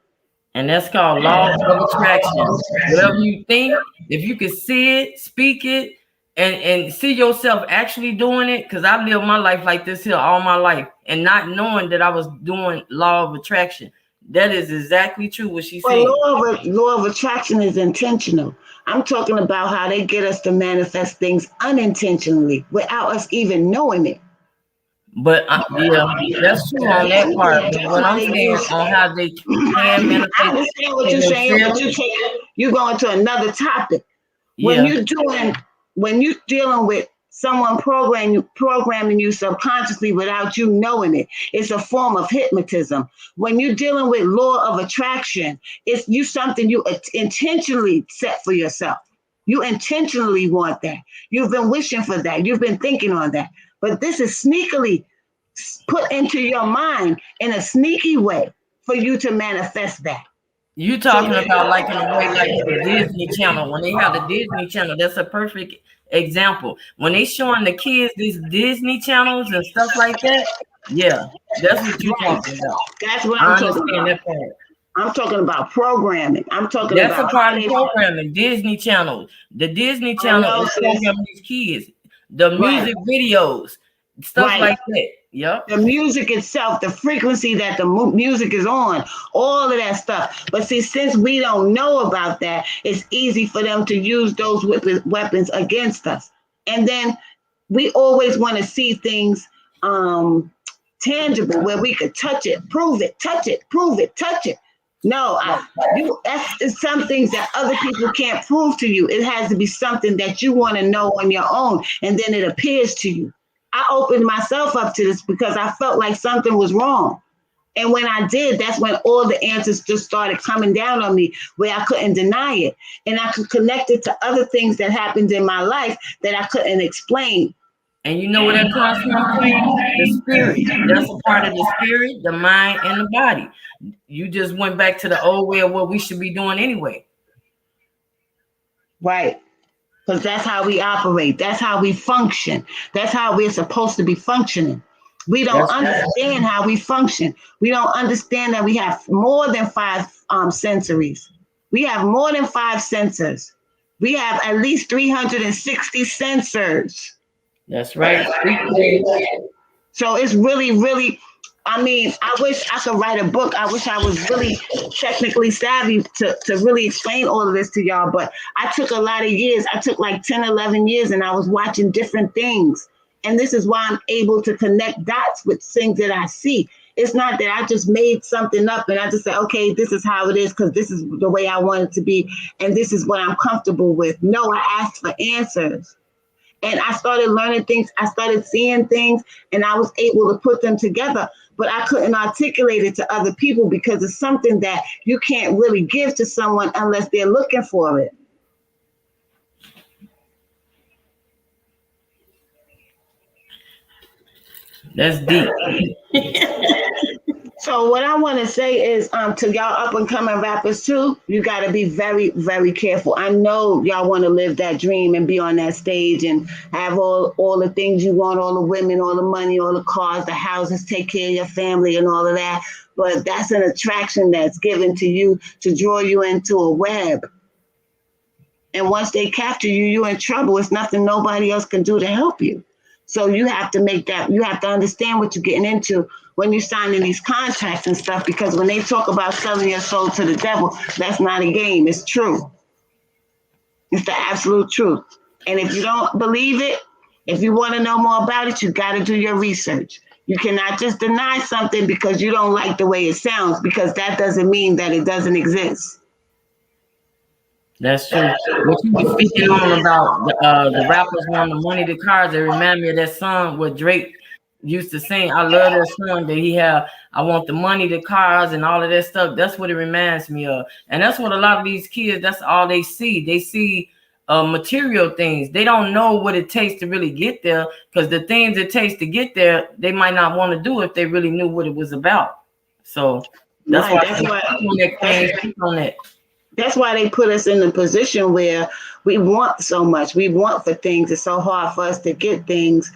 And that's called law of attraction. Whatever you think, if you can see it, speak it, and see yourself actually doing it, because I lived my life like this here all my life and not knowing that I was doing law of attraction. That is exactly true what she said. Law of attraction is intentional. I'm talking about how they get us to manifest things unintentionally without us even knowing it. But yeah, that's true on that part. But what I'm saying on how they can manifest. I understand what you're saying, but you go into another topic. When you're dealing with someone programming you subconsciously without you knowing it, it's a form of hypnotism. When you're dealing with law of attraction, it's something you intentionally set for yourself. You intentionally want that. You've been wishing for that. You've been thinking on that. But this is sneakily put into your mind in a sneaky way for you to manifest that. You talking about like in a way like the Disney Channel. When they have the Disney Channel, that's a perfect example. When they showing the kids these Disney channels and stuff like that, yeah, that's what you're talking about. That's what I'm talking about. That part. I'm talking about programming. I'm talking that's about a part of programming. Disney Channel. The Disney Channel is programming these kids. The music videos, stuff like that. Yep. The music itself, the frequency that the music is on, all of that stuff. But see, since we don't know about that, it's easy for them to use those weapons against us. And then we always want to see things tangible, where we could touch it, prove it, touch it, prove it, touch it. No, that's some things that other people can't prove to you. It has to be something that you want to know on your own, and then it appears to you. I opened myself up to this because I felt like something was wrong. And when I did, that's when all the answers just started coming down on me, where I couldn't deny it. And I could connect it to other things that happened in my life that I couldn't explain. And you know where that comes from, Queen? The spirit. That's a part of the spirit, the mind, and the body. You just went back to the old way of what we should be doing anyway. Right. Because that's how we operate. That's how we function. That's how we're supposed to be functioning. We don't understand how we function. We don't understand that we have more than 5 sensories. We have more than 5 sensors. We have at least 360 sensors. That's right. So it's really, really, I mean, I wish I could write a book. I wish I was really technically savvy to really explain all of this to y'all. But I took a lot of years. I took like 10, 11 years, and I was watching different things. And this is why I'm able to connect dots with things that I see. It's not that I just made something up and I just said, okay, this is how it is because this is the way I want it to be. And this is what I'm comfortable with. No, I asked for answers. And I started learning things. I started seeing things, and I was able to put them together. But I couldn't articulate it to other people because it's something that you can't really give to someone unless they're looking for it. That's deep. So what I want to say is, to y'all up and coming rappers too, you got to be very, very careful. I know y'all want to live that dream and be on that stage and have all the things you want, all the women, all the money, all the cars, the houses, take care of your family and all of that. But that's an attraction that's given to you to draw you into a web. And once they capture you, you're in trouble. It's nothing nobody else can do to help you. So you have to you have to understand what you're getting into when you're signing these contracts and stuff, because when they talk about selling your soul to the devil, that's not a game. It's true. It's the absolute truth. And if you don't believe it, if you want to know more about it, you got to do your research. You cannot just deny something because you don't like the way it sounds, because that doesn't mean that it doesn't exist. That's true. What you were speaking on about the rappers want the money, the cars, it remind me of that song what Drake used to sing. I love that song that he had. I want the money, the cars, and all of that stuff. That's what it reminds me of. And that's what a lot of these kids, that's all they see. They see material things. They don't know what it takes to really get there, because the things it takes to get there, they might not want to do if they really knew what it was about. So that's why that's why they put us in the position where we want so much. We want for things. It's so hard for us to get things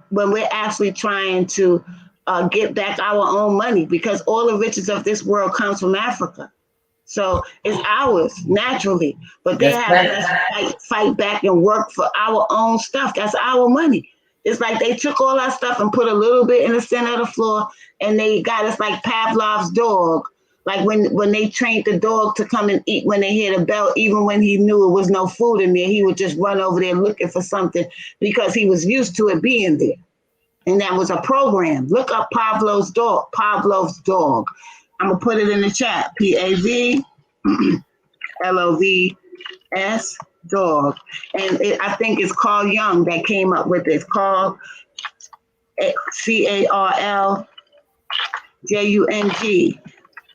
when we're actually trying to get back our own money, because all the riches of this world comes from Africa. So it's ours naturally, but they have us fight back and work for our own stuff. That's our money. It's like they took all our stuff and put a little bit in the center of the floor, and they got us like Pavlov's dog. Like when they trained the dog to come and eat when they hear the bell, even when he knew it was no food in there, he would just run over there looking for something because he was used to it being there. And that was a program. Look up Pavlov's dog. Pavlov's dog. I'm going to put it in the chat. PAVLOVS dog. And I think it's Carl Jung that came up with it. It's called CARLJUNG.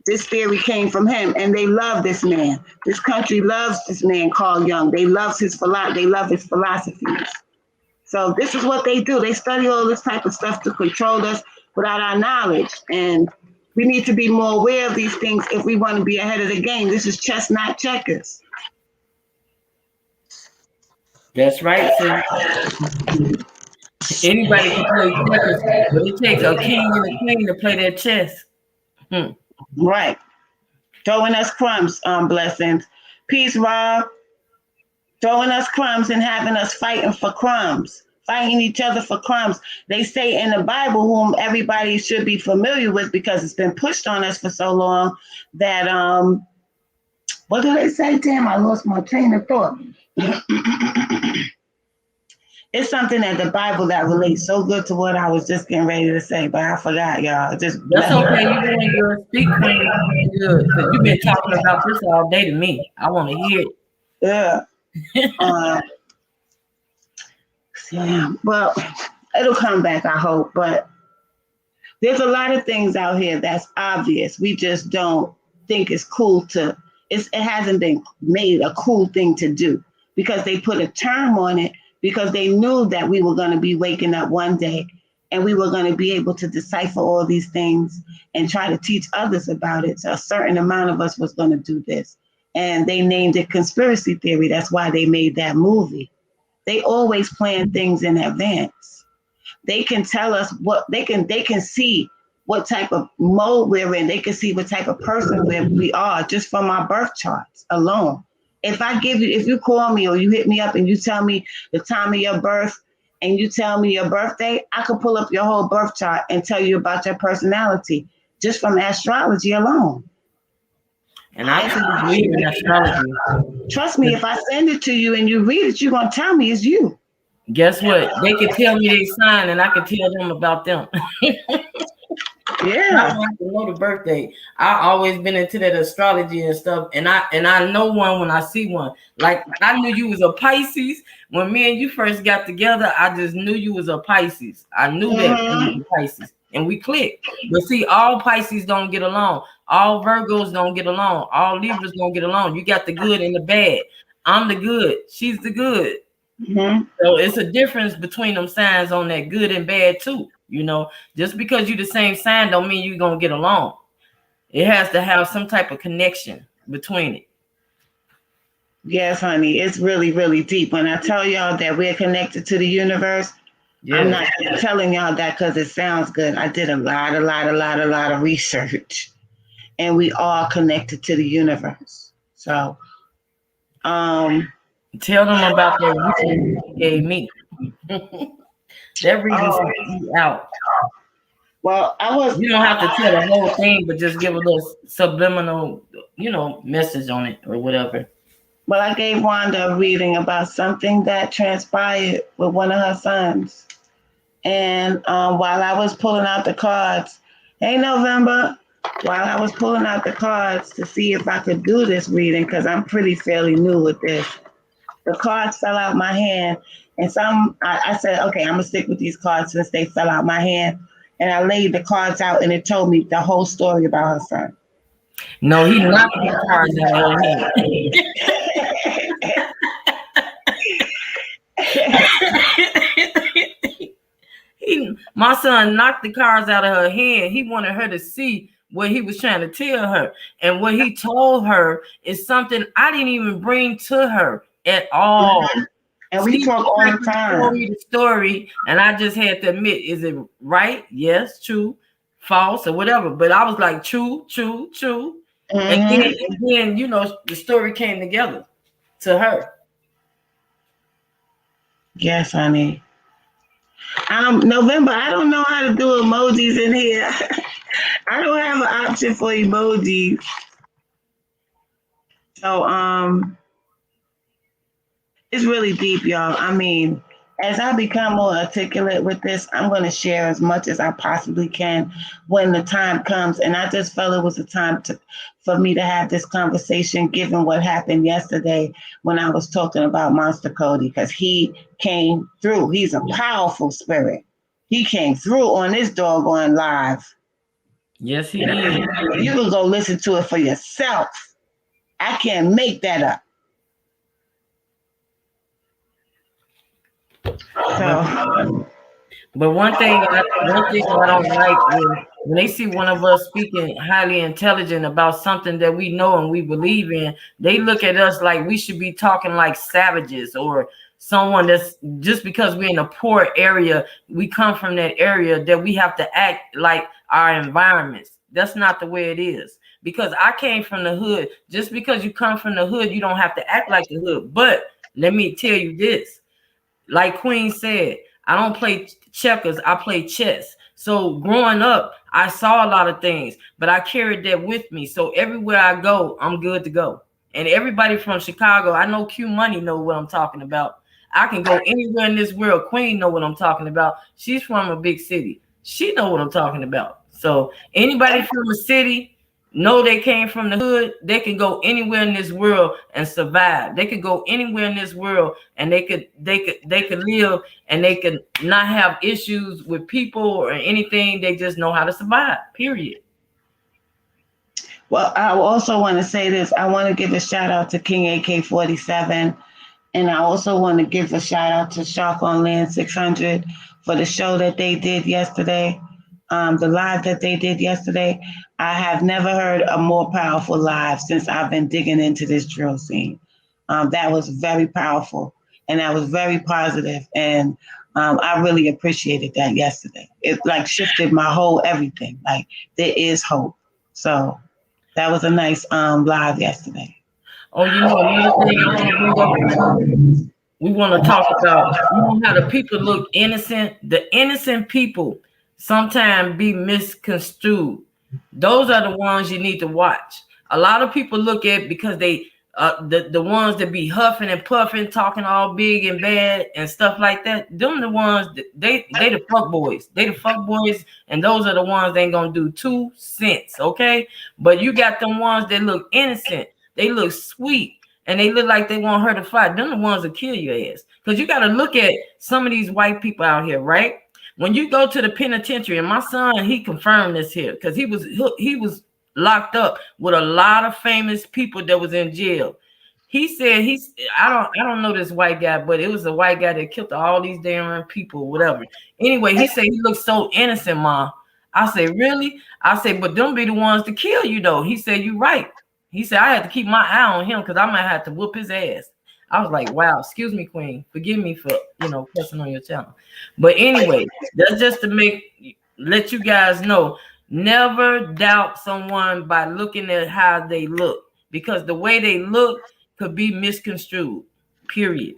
This theory came from him, and they love this man. This country loves this man, Carl Jung. They love his philosophies. So this is what they do. They study all this type of stuff to control us without our knowledge. And we need to be more aware of these things if we want to be ahead of the game. This is chess, not checkers. That's right, sir. Anybody can play checkers, but it takes a king and a queen to play their chess. Right. Throwing us crumbs, blessings. Peace, Rob. Throwing us crumbs and having us fighting for crumbs, fighting each other for crumbs. They say in the Bible, whom everybody should be familiar with because it's been pushed on us for so long, that, what do they say? Damn, I lost my train of thought. It's something that the Bible that relates so good to what I was just getting ready to say, but I forgot, y'all. That's okay. You're doing your speak queen good, because you've been talking about this all day to me. I want to hear it. Yeah. Yeah. Well, it'll come back, I hope. But there's a lot of things out here that's obvious. We just don't think it's cool to. It hasn't been made a cool thing to do because they put a term on it, because they knew that we were going to be waking up one day and we were going to be able to decipher all these things and try to teach others about it. So a certain amount of us was going to do this. And they named it conspiracy theory. That's why they made that movie. They always plan things in advance. They can tell us what they can see what type of mode we're in. They can see what type of person we are just from our birth charts alone. If you call me or you hit me up and you tell me the time of your birth and you tell me your birthday, I can pull up your whole birth chart and tell you about your personality just from astrology alone. And I truly believe in astrology. Trust me, if I send it to you and you read it, you're going to tell me it's you. Guess what? They can tell me they sign and I can tell them about them. Yeah. I don't have to know the birthday. I've always been into that astrology and stuff. And I know one when I see one. Like I knew you was a Pisces. When me and you first got together, I just knew you was a Pisces. I knew that you was a Pisces. And we clicked. But see, all Pisces don't get along. All Virgos don't get along. All Libras don't get along. You got the good and the bad. I'm the good. She's the good. So it's a difference between them signs on that good and bad too. You know, just because you the same sign don't mean you're gonna get along. It has to have some type of connection between it. Yes, honey, it's really, really deep. When I tell y'all that we're connected to the universe, I'm not telling y'all that because it sounds good. I did a lot of research, and we are connected to the universe. So, tell them about that reading you gave me. That reading you out. Well, you don't have to tell the whole thing, but just give a little subliminal, message on it or whatever. Well, I gave Wanda a reading about something that transpired with one of her sons. And while I was pulling out the cards, hey, November, while I was pulling out the cards to see if I could do this reading, because I'm pretty fairly new with this, the cards fell out my hand. And I said, okay, I'm going to stick with these cards since they fell out my hand. And I laid the cards out, and it told me the whole story about her son. No, he knocked the cards out of her hand. My son knocked the cards out of her hand. He wanted her to see what he was trying to tell her. And what he told her is something I didn't even bring to her at all. Mm-hmm. And we talk all the time. Told me the story, and I just had to admit, is it right? Yes, true, false, or whatever. But I was like, true. Mm-hmm. And then, the story came together to her. Yes, honey. November, I don't know how to do emojis in here. I don't have an option for emojis. So, it's really deep, y'all. I mean, as I become more articulate with this, I'm going to share as much as I possibly can when the time comes. And I just felt it was a time for me to have this conversation, given what happened yesterday when I was talking about Monster Kody, because he came through. He's a powerful spirit. He came through on this doggone live. Yes, he did. You can go listen to it for yourself. I can't make that up. So, but one thing I don't like is when they see one of us speaking highly intelligent about something that we know and we believe in, they look at us like we should be talking like savages or someone that's just because we're in a poor area, we come from that area that we have to act like our environments. That's not the way it is. Because I came from the hood. Just because you come from the hood, you don't have to act like the hood. But let me tell you this. Like Queen said, I don't play checkers, I play chess. So growing up, I saw a lot of things, but I carried that with me. So everywhere I go, I'm good to go. And everybody from Chicago, I know Q Money know what I'm talking about. I can go anywhere in this world. Queen know what I'm talking about. She's from a big city. She know what I'm talking about. So anybody from a city, know they came from the hood, they can go anywhere in this world and survive. They could go anywhere in this world and they could live and they could not have issues with people or anything. They just know how to survive, period. Well, I also want to say this. I want to give a shout out to King AK-47. And I also want to give a shout out to Shark on Land 600 for the show that they did yesterday. The live that they did yesterday. I have never heard a more powerful live since I've been digging into this drill scene. That was very powerful and that was very positive. And I really appreciated that yesterday. It like shifted my whole everything. Like there is hope. So that was a nice live yesterday. Oh, another thing I want to bring up. We want to talk about how the people look innocent. The innocent people sometimes be misconstrued. Those are the ones you need to watch. A lot of people look at because they the ones that be huffing and puffing, talking all big and bad and stuff like that. Them the ones they the fuck boys. They the fuck boys, and those are the ones that ain't gonna do 2 cents. Okay, but you got them ones that look innocent. They look sweet. And they look like they want her to fight. Them the ones that kill your ass. Because you got to look at some of these white people out here, right? When you go to the penitentiary, and my son, he confirmed this here, because he was locked up with a lot of famous people that was in jail. He said I don't know this white guy, but it was a white guy that killed all these damn people, whatever. Anyway, he said he looked so innocent, Mom. I said, really? I said, but them be the ones to kill you, though. He said, you right. He said, I had to keep my eye on him because I might have to whoop his ass. I was like, wow, excuse me, Queen. Forgive me for, cussing on your channel. But anyway, that's just to let you guys know, never doubt someone by looking at how they look, because the way they look could be misconstrued, period.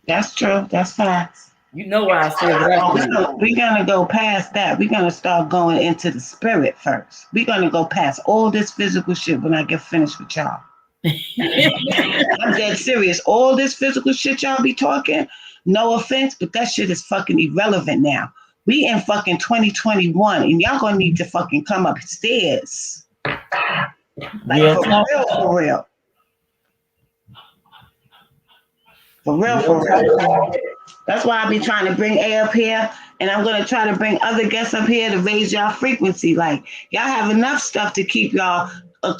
That's true. That's facts. You know why I said what I said. We're going to go past that. We're going to start going into the spirit first. We're going to go past all this physical shit when I get finished with y'all. I'm dead serious. All this physical shit y'all be talking, no offense, but that shit is fucking irrelevant now. We in fucking 2021, and y'all going to need to fucking come upstairs. Like, for real. For real. That's why I be trying to bring A up here, and I'm going to try to bring other guests up here to raise y'all frequency. Like, y'all have enough stuff to keep y'all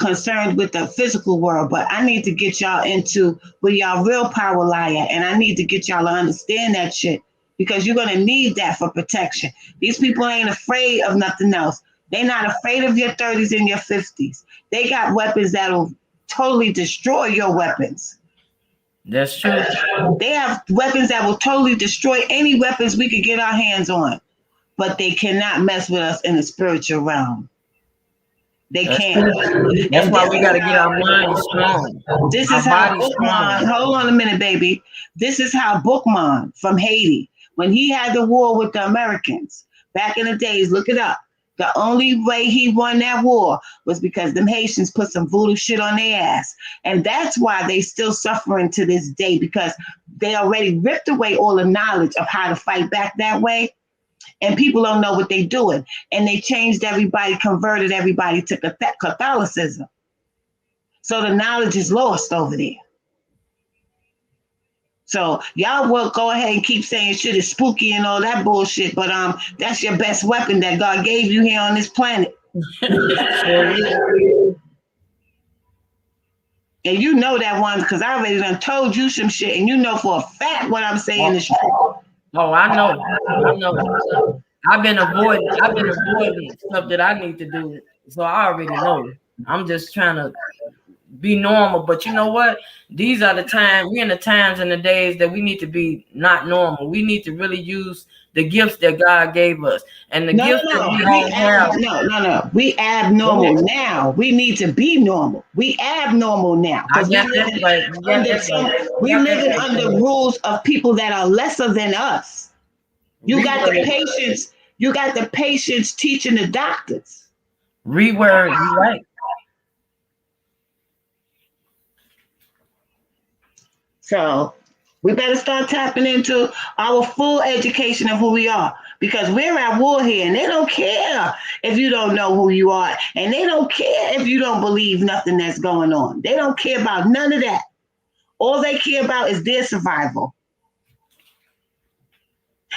concerned with the physical world, but I need to get y'all into where y'all real power lie at, and I need to get y'all to understand that shit, because you're going to need that for protection. These people ain't afraid of nothing else. They're not afraid of your 30s and your 50s. They got weapons that'll totally destroy your weapons. That's true. They have weapons that will totally destroy any weapons we could get our hands on, but they cannot mess with us in the spiritual realm. They can't. That's why we got to get our minds strong. This is how Bookman, hold on a minute, baby. This is how Bookman from Haiti, when he had the war with the Americans back in the days, look it up. The only way he won that war was because them Haitians put some voodoo shit on their ass. And that's why they still suffering to this day, because they already ripped away all the knowledge of how to fight back that way. And people don't know what they're doing. And they changed everybody, converted everybody to Catholicism. So the knowledge is lost over there. So y'all will go ahead and keep saying shit is spooky and all that bullshit, but that's your best weapon that God gave you here on this planet. And you know that one, because I already done told you some shit, and you know for a fact what I'm saying is true. Oh, I know. I've been avoiding stuff that I need to do, so I already know. I'm just trying to be normal, but you know what? These are the times, we're in the times and the days that we need to be not normal. We need to really use the gifts that God gave us, and the gifts that we all have. No. We abnormal now. We need to be normal. We abnormal now. I got that right. We living under rules of people that are lesser than us. You got the patients. You got the patients teaching the doctors. Reword, you right. So we better start tapping into our full education of who we are, because we're at war here, and they don't care if you don't know who you are, and they don't care if you don't believe nothing that's going on. They don't care about none of that. All they care about is their survival.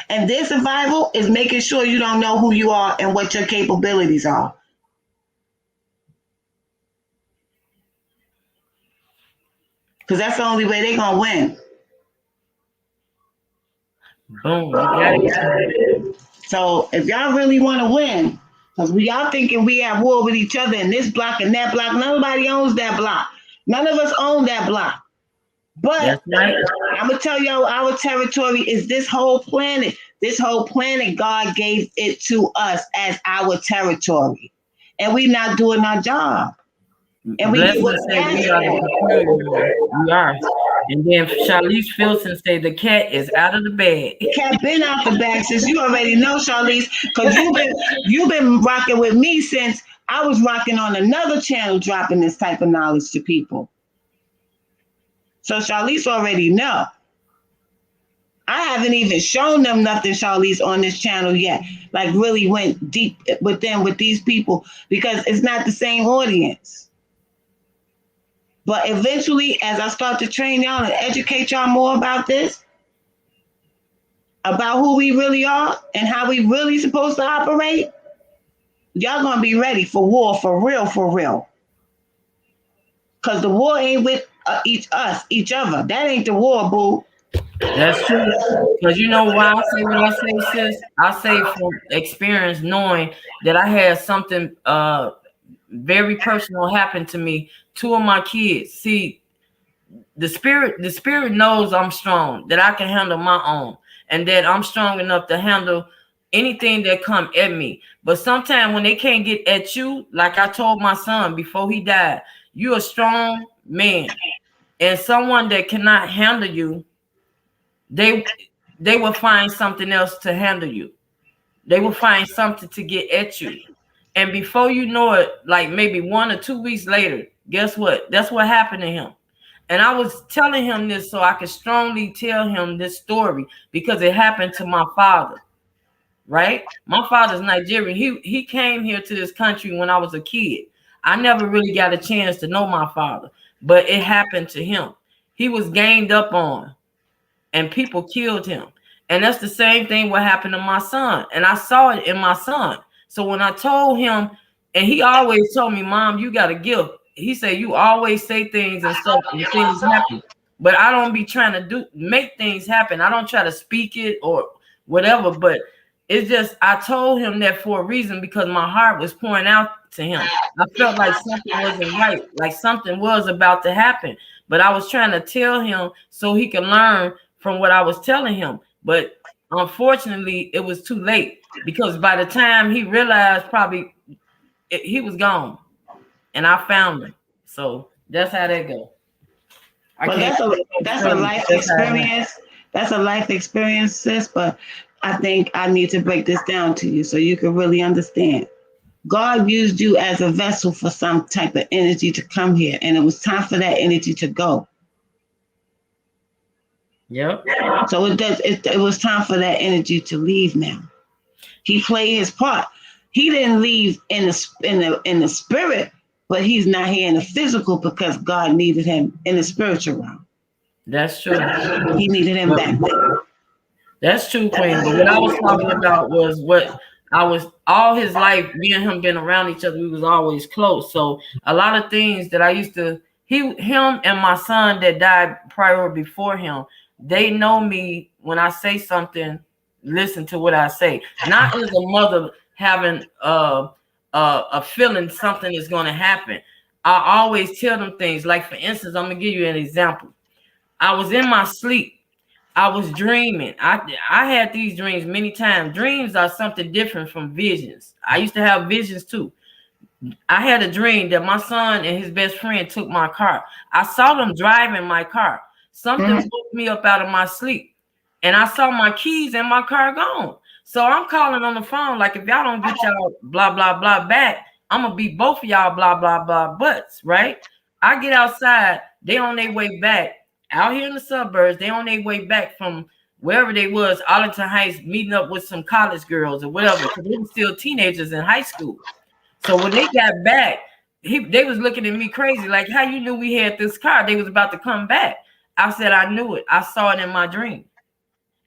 And their survival is making sure you don't know who you are and what your capabilities are. Because that's the only way they're going to win. Boom. You got it. So if y'all really want to win, because we all thinking we at war with each other in this block and that block, nobody owns that block. None of us own that block. But right. I'm going to tell y'all, our territory is this whole planet. This whole planet, God gave it to us as our territory. And we're not doing our job. And we get what's we are the superior. We are. And then Charlize Filson say the cat is out of the bag. The cat been out the bag since, you already know, Charlize, because you've been rocking with me since I was rocking on another channel, dropping this type of knowledge to people. So Charlize already know. I haven't even shown them nothing, Charlize, on this channel yet. Like really went deep with them, with these people, because it's not the same audience. But eventually, as I start to train y'all and educate y'all more about this, about who we really are and how we really supposed to operate, y'all gonna be ready for war, for real, for real. Because the war ain't with each other. That ain't the war, boo. That's true. Because you know why I say what I say, sis? I say from experience, knowing that I had something very personal happen to me. Two of my kids. See, the spirit knows I'm strong, that I can handle my own, and that I'm strong enough to handle anything that come at me. But sometimes when they can't get at you, like I told my son before he died, you're a strong man, and someone that cannot handle you, they will find something else to handle you. They will find something to get at you. And before you know it, like maybe 1 or 2 weeks later, guess what? That's what happened to him. And I was telling him this so I could strongly tell him this story because it happened to my father, right? My father's Nigerian. He came here to this country when I was a kid. I never really got a chance to know my father, but it happened to him. He was ganged up on and people killed him. And that's the same thing what happened to my son. And I saw it in my son. So when I told him, and he always told me, Mom, you got a gift. He said, you always say things and stuff and things happen. But I don't be trying to make things happen. I don't try to speak it or whatever. But it's just, I told him that for a reason because my heart was pouring out to him. I felt like something wasn't right, like something was about to happen. But I was trying to tell him so he could learn from what I was telling him. But unfortunately, it was too late because by the time he realized, probably he was gone, and I found him. So that's how that go. Well, that's a life experience. That's a life experience, sis. But I think I need to break this down to you so you can really understand. God used you as a vessel for some type of energy to come here, and it was time for that energy to go. Yep. So it was time for that energy to leave now. He played his part. He didn't leave in the spirit, but he's not here in the physical because God needed him in the spiritual realm. That's true. He needed him back there. That's true, Queen. But what I was talking about was what I was all his life, me and him being around each other, we was always close. So a lot of things that I used to, him and my son that died prior before him, they know me when I say something, listen to what I say. Not as a mother having a feeling something is going to happen. I always tell them things. Like, for instance, I'm going to give you an example. I was in my sleep. I was dreaming. I had these dreams many times. Dreams are something different from visions. I used to have visions too. I had a dream that my son and his best friend took my car. I saw them driving my car. Something woke me up out of my sleep. And I saw my keys in my car gone. So I'm calling on the phone, like, if y'all don't get y'all blah, blah, blah back, I'm going to beat both of y'all blah, blah, blah butts, right? I get outside. They on their way back. Out here in the suburbs, they on their way back from wherever they was, Arlington Heights, meeting up with some college girls or whatever, because they were still teenagers in high school. So when they got back, they was looking at me crazy, like, how you knew we had this car? They was about to come back. I said, I knew it. I saw it in my dream.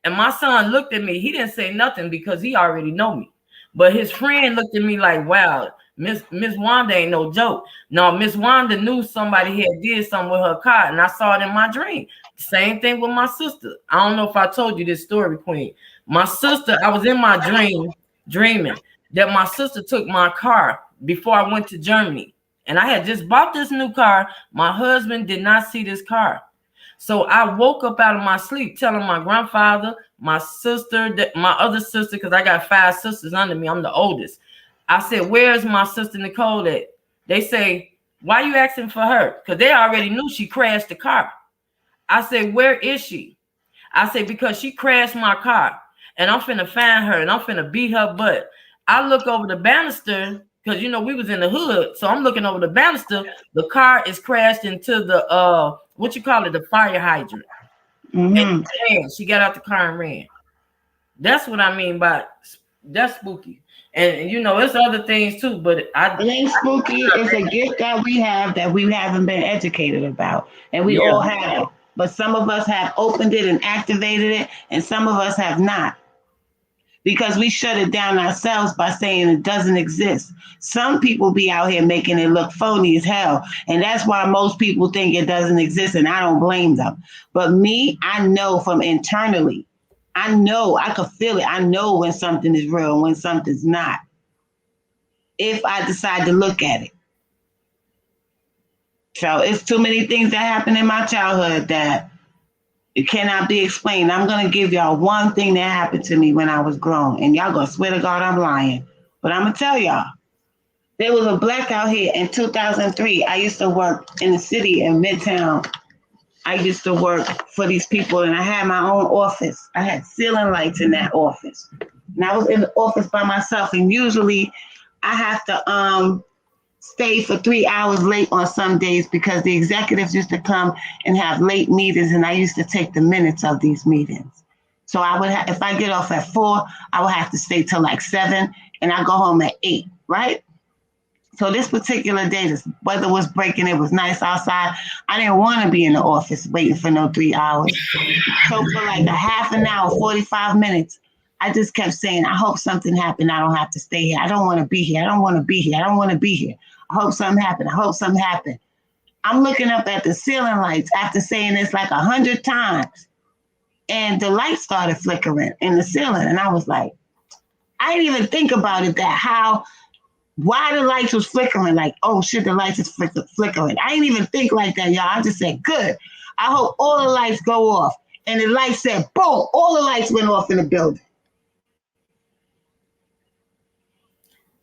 And my son looked at me. He didn't say nothing because he already know me. But his friend looked at me like, wow, Miss Wanda ain't no joke. No, Miss Wanda knew somebody had did something with her car, and I saw it in my dream. Same thing with my sister. I don't know if I told you this story, Queen. My sister, I was in my dream, dreaming that my sister took my car before I went to Germany. And I had just bought this new car. My husband did not see this car. So I woke up out of my sleep telling my grandfather, my sister, my other sister, because I got 5 sisters under me. I'm the oldest. I said, where's my sister Nicole at? They say, why are you asking for her? Because they already knew she crashed the car. I said, where is she? I said, because she crashed my car. And I'm finna find her and I'm finna beat her butt. I look over the banister, because, you know, we was in the hood. So I'm looking over the banister. The car is crashed into the, what you call it, the fire hydrant. And she got out the car and ran. That's what I mean by that's spooky. And you know, it's other things too, but it ain't spooky. It's a gift that we haven't been educated about, and we all have. But some of us have opened it and activated it, and some of us have not. because we shut it down ourselves by saying it doesn't exist. Some people be out here making it look phony as hell. And that's why most people think it doesn't exist, and I don't blame them. But me, I know from internally. I know, I could feel it. I know when something is real and when something's not. If I decide to look at it. So it's too many things that happened in my childhood that it cannot be explained. I'm going to give y'all one thing that happened to me when I was grown. And y'all going to swear to God I'm lying. But I'm going to tell y'all. There was a blackout here in 2003. I used to work in the city in Midtown. I used to work for these people, and I had my own office. I had ceiling lights in that office. And I was in the office by myself. And usually I have to stay for 3 hours late on some days because the executives used to come and have late meetings, and I used to take the minutes of these meetings. So I would if I get off at 4, I would have to stay till like 7, and I go home at 8, right? So this particular day, the weather was breaking. It was nice outside. I didn't want to be in the office waiting for no 3 hours. So for like a half an hour, 45 minutes, I just kept saying, I hope something happened. I don't have to stay here. I don't want to be here. I don't want to be here. I don't want to be here. I hope something happened. I hope something happened. I'm looking up at the ceiling lights after saying this like 100 times. And the light started flickering in the ceiling. And I was like, I didn't even think about it why the lights was flickering. Like, oh shit, the lights is flickering. I didn't even think like that, y'all. I just said, good. I hope all the lights go off. And the light said, boom, all the lights went off in the building.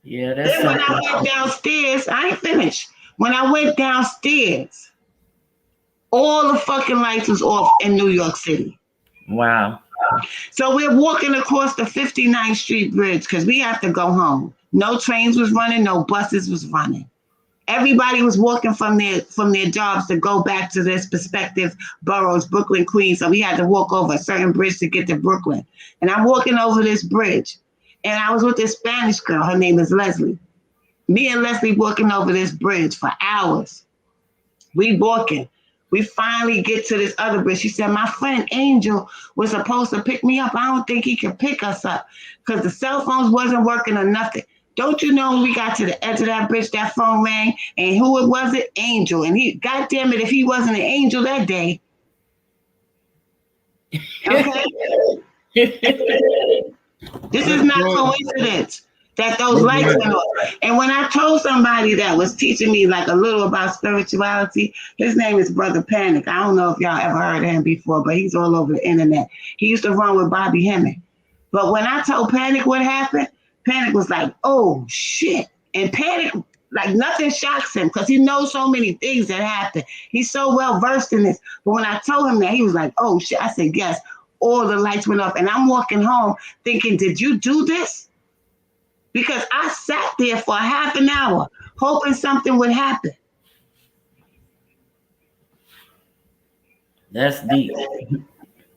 Yeah, that's then when I went downstairs, I ain't finished. When I went downstairs, all the fucking lights was off in New York City. Wow. So we're walking across the 59th Street Bridge because we have to go home. No trains was running, no buses was running. Everybody was walking from their jobs to go back to their respective boroughs, Brooklyn, Queens. So we had to walk over a certain bridge to get to Brooklyn. And I'm walking over this bridge. And I was with this Spanish girl. Her name is Leslie. Me and Leslie walking over this bridge for hours. We walking. We finally get to this other bridge. She said, my friend Angel was supposed to pick me up. I don't think he could pick us up because the cell phones wasn't working or nothing. Don't you know when we got to the edge of that bridge, that phone rang, and who it was? It Angel. And he, goddamn it, if he wasn't an angel that day. Okay? This is not coincidence that those lights went off. And when I told somebody that was teaching me like a little about spirituality, his name is Brother Panic. I don't know if y'all ever heard of him before, but he's all over the internet. He used to run with Bobby Hemming. But when I told Panic what happened, Panic was like, oh shit. And Panic, like nothing shocks him because he knows so many things that happen. He's so well versed in this. But when I told him that, he was like, oh shit. I said, yes, all the lights went off. And I'm walking home thinking, did you do this? Because I sat there for a half an hour hoping something would happen. That's deep.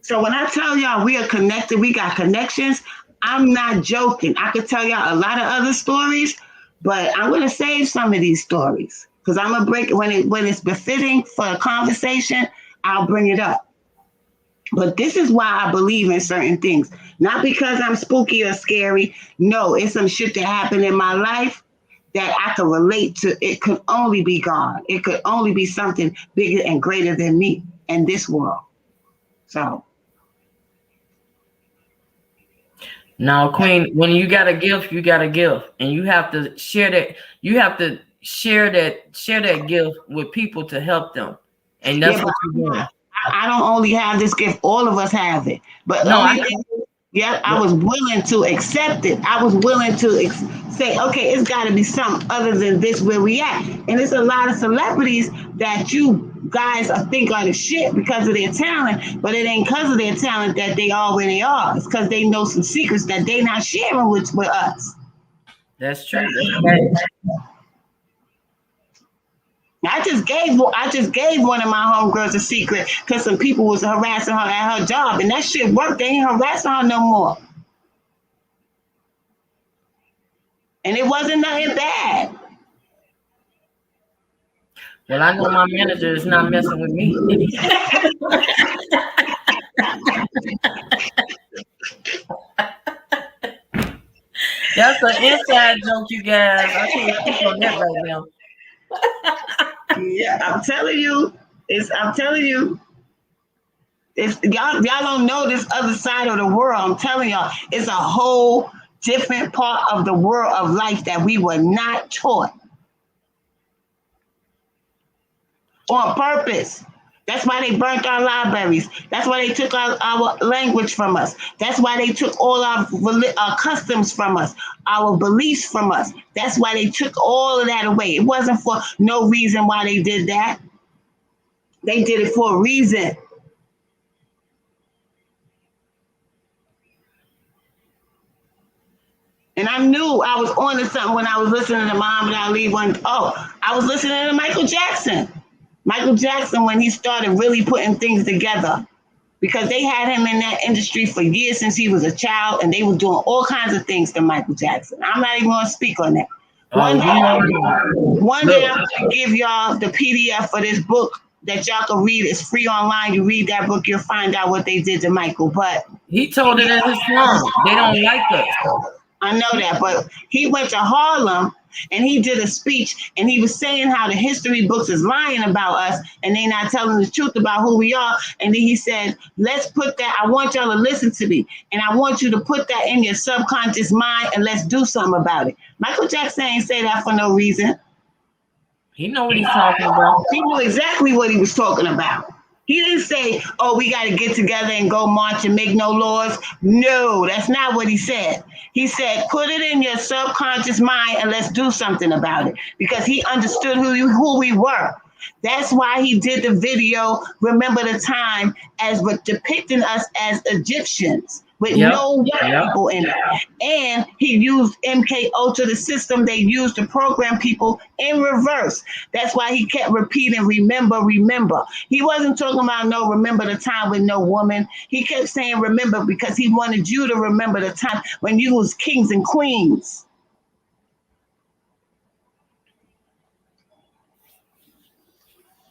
So when I tell y'all we are connected, we got connections, I'm not joking. I could tell y'all a lot of other stories, but I'm going to save some of these stories because I'm going to break it when it's befitting for a conversation, I'll bring it up. But this is why I believe in certain things. Not because I'm spooky or scary. No, it's some shit that happened in my life that I can relate to. It could only be God. It could only be something bigger and greater than me and this world. So. Now, Queen, when you got a gift, you got a gift. And you have to share that. You have to share that gift with people to help them. And that's what you're doing. I don't only have this gift, all of us have it. But no, I was willing to accept it. I was willing to say, okay, it's got to be something other than this where we at. And there's a lot of celebrities that you guys think are the shit because of their talent, but it ain't because of their talent that they are where they are. It's because they know some secrets that they not sharing with us. That's true. That's I just gave one of my homegirls a secret because some people was harassing her at her job, and that shit worked. They ain't harassing her no more. And it wasn't nothing bad. Well, I know my manager is not messing with me. That's an inside joke, you guys. I can't speak on that right now. Yeah, I'm telling you. I'm telling you. If y'all don't know this other side of the world, I'm telling y'all, it's a whole different part of the world of life that we were not taught on purpose. That's why they burnt our libraries. That's why they took our language from us. That's why they took all our customs from us, our beliefs from us. That's why they took all of that away. It wasn't for no reason why they did that. They did it for a reason. And I knew I was on to something when I was listening to Muhammad Ali. I was listening to Michael Jackson. Michael Jackson, when he started really putting things together, because they had him in that industry for years since he was a child, and they were doing all kinds of things to Michael Jackson. I'm not even going to speak on that. One day I'm going to give y'all the PDF for this book that y'all can read. It's free online. You read that book, you'll find out what they did to Michael. But he told it in his song. They don't like us. I know that, but he went to Harlem and he did a speech and he was saying how the history books is lying about us and they not telling the truth about who we are. And then he said, let's put that, I want y'all to listen to me and I want you to put that in your subconscious mind and let's do something about it. Michael Jackson ain't say that for no reason. He know what he's talking about. He knew exactly what he was talking about. He didn't say, oh, we got to get together and go march and make no laws. No, that's not what he said. He said, put it in your subconscious mind and let's do something about it. Because he understood who we were. That's why he did the video, Remember the Time, as depicting us as Egyptians with no white people in it. And he used MK Ultra, the system they used to program people, in reverse. That's why he kept repeating, remember, remember. He wasn't talking about no remember the time with no woman. He kept saying remember because he wanted you to remember the time when you was kings and queens.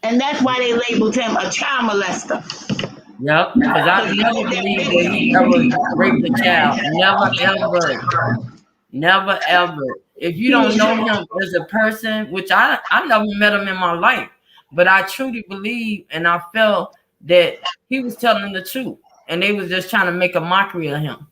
And that's why they labeled him a child molester. Yep, because I never believed that he ever raped a child. Never, ever. Never, ever. If you don't know him as a person, which I never met him in my life, but I truly believe and I felt that he was telling the truth. And they was just trying to make a mockery of him.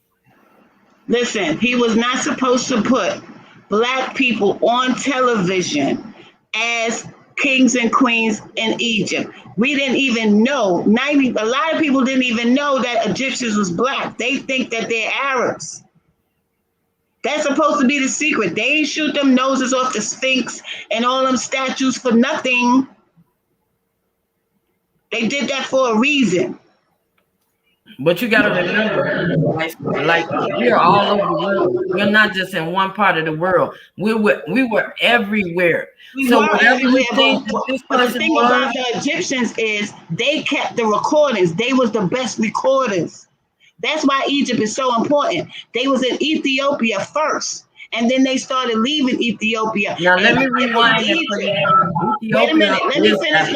Listen, he was not supposed to put Black people on television as kings and queens in Egypt. We didn't even know. A lot of people didn't even know that Egyptians was Black. They think that they're Arabs. That's supposed to be the secret. They ain't shoot them noses off the Sphinx and all them statues for nothing. They did that for a reason. But you got to remember, like we're all over the world. We're not just in one part of the world. We were everywhere. So whatever you think this but person the thing about the Egyptians is they kept the recordings. They was the best recorders. That's why Egypt is so important. They was in Ethiopia first, and then they started leaving Ethiopia. Now let me rewind it for you. Wait a minute. Let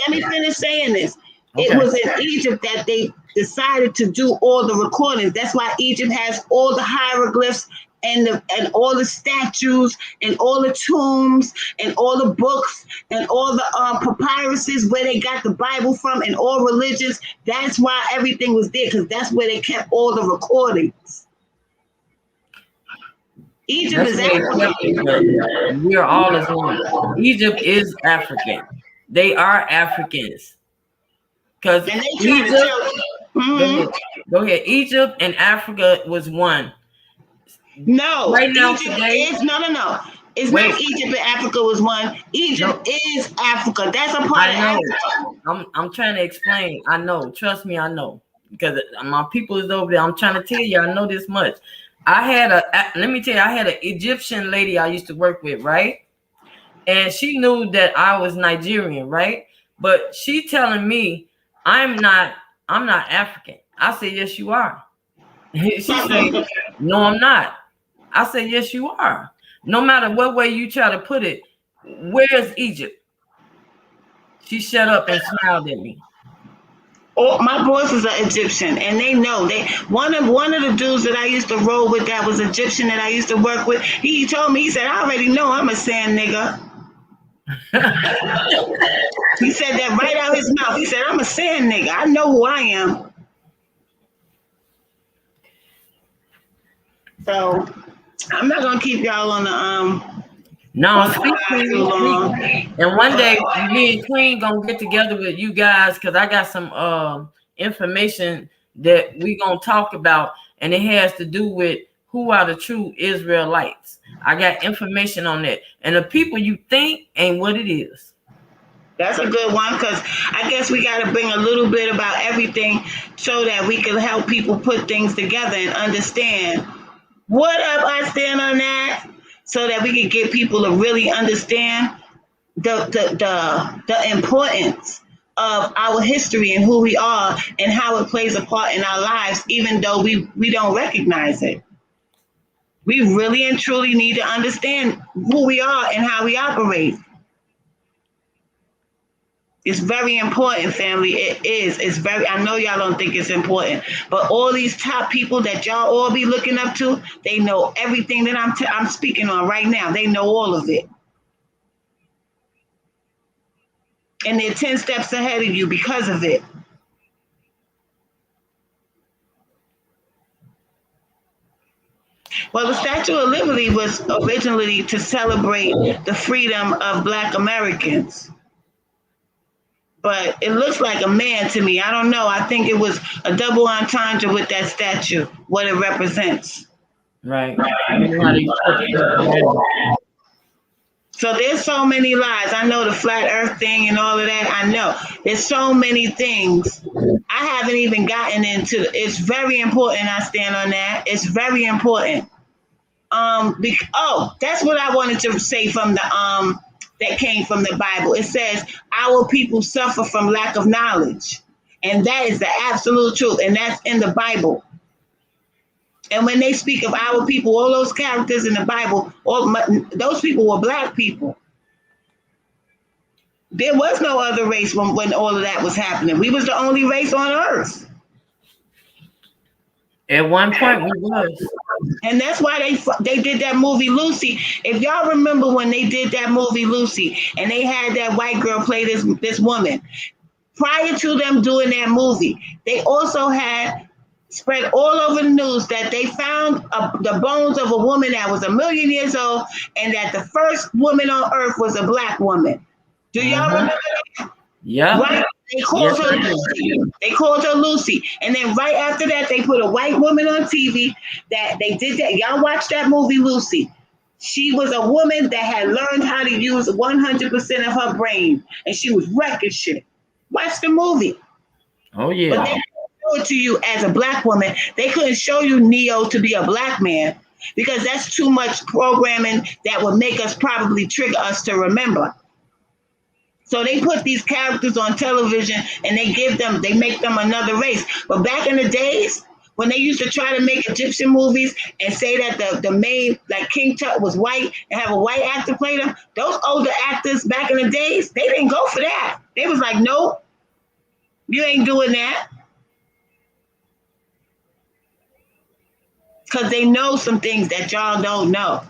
me finish saying this. Okay. It was in Egypt that they decided to do all the recordings. That's why Egypt has all the hieroglyphs and all the statues and all the tombs and all the books and all the papyruses where they got the Bible from and all religions. That's why everything was there, because that's where they kept all the recordings. Egypt is African. We're all as one. Egypt is African. They are Africans. Because Egypt, go ahead. Egypt and Africa was one. No, right now Egypt today, is no. It's not Egypt and Africa was one. Egypt is Africa. That's a part of Africa. I'm trying to explain. I know. Trust me, I know. Because my people is over there. I'm trying to tell you, I know this much. Let me tell you, I had an Egyptian lady I used to work with, right? And she knew that I was Nigerian, right? But she telling me I'm not African. I said, yes, you are. She said, no, I'm not. I said, yes, you are. No matter what way you try to put it, where's Egypt? She shut up and smiled at me. Oh, my boss is an Egyptian, and they know. They one of the dudes that I used to roll with that was Egyptian that I used to work with. He told me, he said, "I already know I'm a sand nigga." He said that right out his mouth. He said, "I'm a sand nigga. I know who I am." So I'm not gonna keep y'all on the No, on the speak, line too Queen, speak. long. And one day, me and Queen gonna get together with you guys because I got some information that we gonna talk about, and it has to do with who are the true Israelites. I got information on that, and the people you think ain't what it is. That's a good one because I guess we got to bring a little bit about everything so that we can help people put things together and understand. What up? I stand on that so that we can get people to really understand the importance of our history and who we are and how it plays a part in our lives, even though we don't recognize it. We really and truly need to understand who we are and how we operate. It's very important, family. It is. It's very, I know y'all don't think it's important, but all these top people that y'all all be looking up to, they know everything that I'm speaking on right now. They know all of it. And they're 10 steps ahead of you because of it. Well, the Statue of Liberty was originally to celebrate the freedom of Black Americans. But it looks like a man to me. I don't know. I think it was a double entendre with that statue, what it represents. Right. So there's so many lies. I know the flat earth thing and all of that. I know there's so many things. I haven't even gotten into. It's very important. I stand on that. It's very important. That's what I wanted to say from the that came from the Bible. It says our people suffer from lack of knowledge, and that is the absolute truth, and that's in the Bible. And when they speak of our people, all those characters in the Bible, those people were Black people. There was no other race when all of that was happening. We was the only race on earth. At one point, we was. And that's why they did that movie Lucy. If y'all remember when they did that movie Lucy, and they had that white girl play this woman, prior to them doing that movie, they also had spread all over the news that they found the bones of a woman that was 1,000,000 years old, and that the first woman on earth was a Black woman. Do y'all remember that? Yeah. Right? They called her Lucy. They called her Lucy. And then right after that, they put a white woman on TV that they did that. Y'all watch that movie, Lucy. She was a woman that had learned how to use 100% of her brain, and she was wrecking shit. Watch the movie. Oh, yeah. But they couldn't show it to you as a Black woman. They couldn't show you Neo to be a Black man because that's too much programming that would make us probably trigger us to remember. So they put these characters on television and they make them another race. But back in the days, when they used to try to make Egyptian movies and say that the main, like King Tut was white and have a white actor play them, those older actors back in the days, they didn't go for that. They was like, nope, you ain't doing that. Because they know some things that y'all don't know.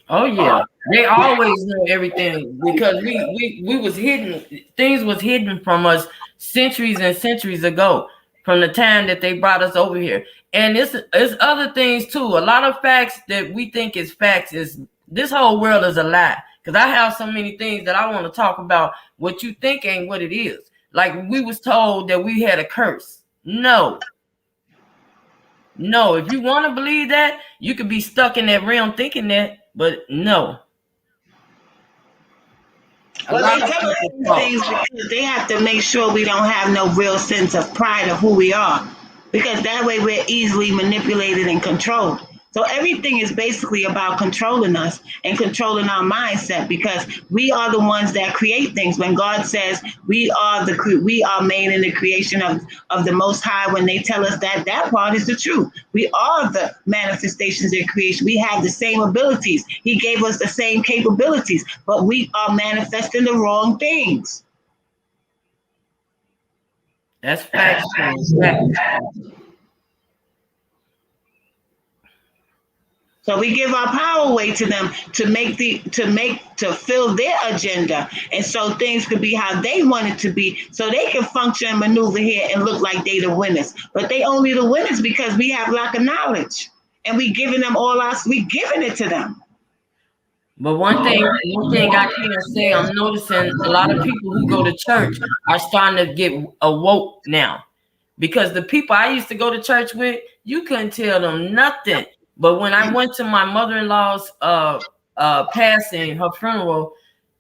Oh yeah, they always know everything because we was hidden. Things was hidden from us centuries and centuries ago, from the time that they brought us over here. And it's other things too. A lot of facts that we think is facts is this whole world is a lie. Because I have so many things that I want to talk about. What you think ain't what it is. Like we was told that we had a curse. No. No, if you want to believe that, you could be stuck in that realm thinking that, but no. Well, they tell us these things because they have to make sure we don't have no real sense of pride of who we are, because that way we're easily manipulated and controlled. So everything is basically about controlling us and controlling our mindset, because we are the ones that create things. When God says we are made in the creation of the Most High, when they tell us that part is the truth. We are the manifestations in creation. We have the same abilities. He gave us the same capabilities, but we are manifesting the wrong things. That's facts. Facts. So we give our power away to them to fill their agenda, and so things could be how they want it to be, so they can function and maneuver here and look like they the winners. But they only the winners because we have lack of knowledge, and we giving it to them. But one thing I can say, I'm noticing a lot of people who go to church are starting to get awoke now. Because the people I used to go to church with, you couldn't tell them nothing. But when I went to my mother-in-law's passing, her funeral,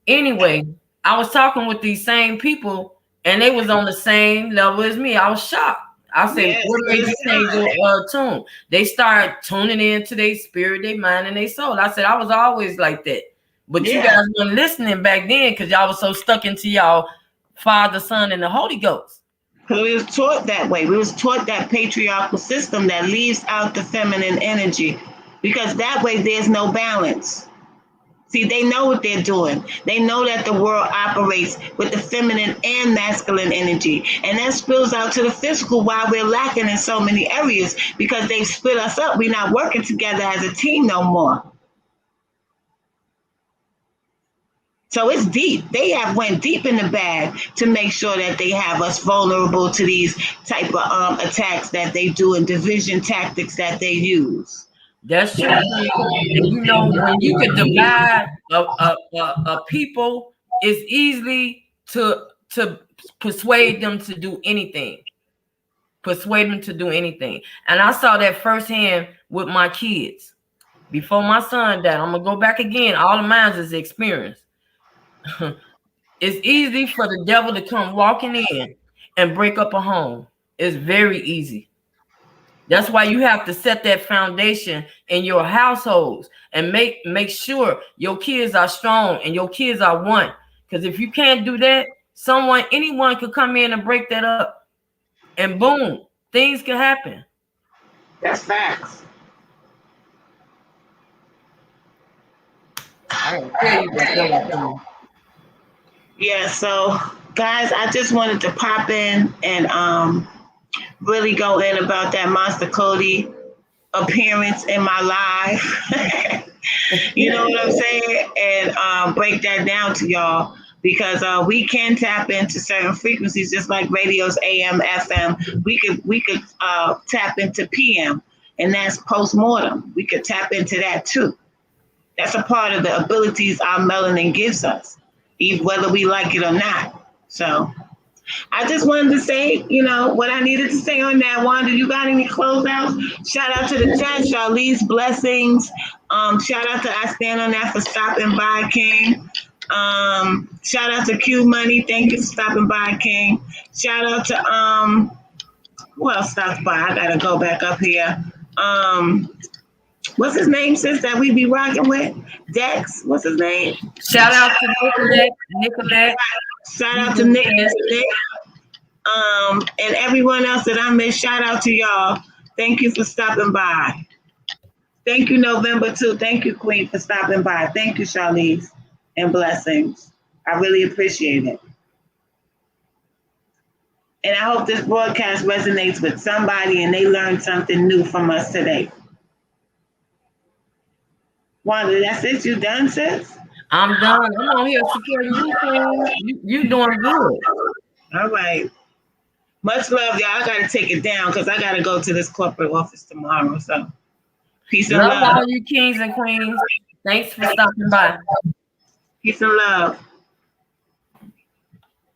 anyway, I was talking with these same people, and they was on the same level as me. I was shocked. I said, Yes, what made you change your tune? They started tuning into their spirit, their mind, and their soul. I said, I was always like that. But you guys weren't listening back then because y'all was so stuck into y'all Father, Son, and the Holy Ghost. Because we was taught that way. We was taught that patriarchal system that leaves out the feminine energy, because that way there's no balance. See, they know what they're doing. They know that the world operates with the feminine and masculine energy. And that spills out to the physical, why we're lacking in so many areas, because they've split us up. We're not working together as a team no more. So it's deep. They have went deep in the bag to make sure that they have us vulnerable to these type of attacks that they do and division tactics that they use. That's true. And you know, when you can divide a people, it's easily to persuade them to do anything. Persuade them to do anything. And I saw that firsthand with my kids. Before my son died, I'm gonna go back again. All of mine is experience. It's easy for the devil to come walking in and break up a home. It's very easy. That's why you have to set that foundation in your households and make sure your kids are strong and your kids are one. Because if you can't do that, anyone could come in and break that up, and boom, things can happen. That's facts. I can tell you that. Yeah, so guys, I just wanted to pop in and really go in about that Monster Kody appearance in my life. You know what I'm saying? And break that down to y'all, because we can tap into certain frequencies, just like radio's AM, FM. We could tap into PM, and that's post-mortem. We could tap into that too. That's a part of the abilities our melanin gives us, even whether we like it or not. So I just wanted to say, what I needed to say on that. Wanda, you got any closeouts? Shout out to the chat, Charlize, blessings. Shout out to I Stand On That for stopping by, King. Shout out to Q Money. Thank you for stopping by, King. Shout out to who else stopped by? I gotta go back up here. What's his name, sis, that we be rocking with? Dex, what's his name? Shout out to Nicolette. Shout out to Nick. And everyone else that I missed, shout out to y'all. Thank you for stopping by. Thank you, November 2. Thank you, Queen, for stopping by. Thank you, Charlize, and blessings. I really appreciate it. And I hope this broadcast resonates with somebody and they learned something new from us today. Wanda, that's it? You done, sis? I'm done. I'm on here supporting you, Queen. You doing good. All right. Much love, y'all. I got to take it down because I got to go to this corporate office tomorrow. So, peace and love. Love all you kings and queens. Thanks for stopping by. Peace and love.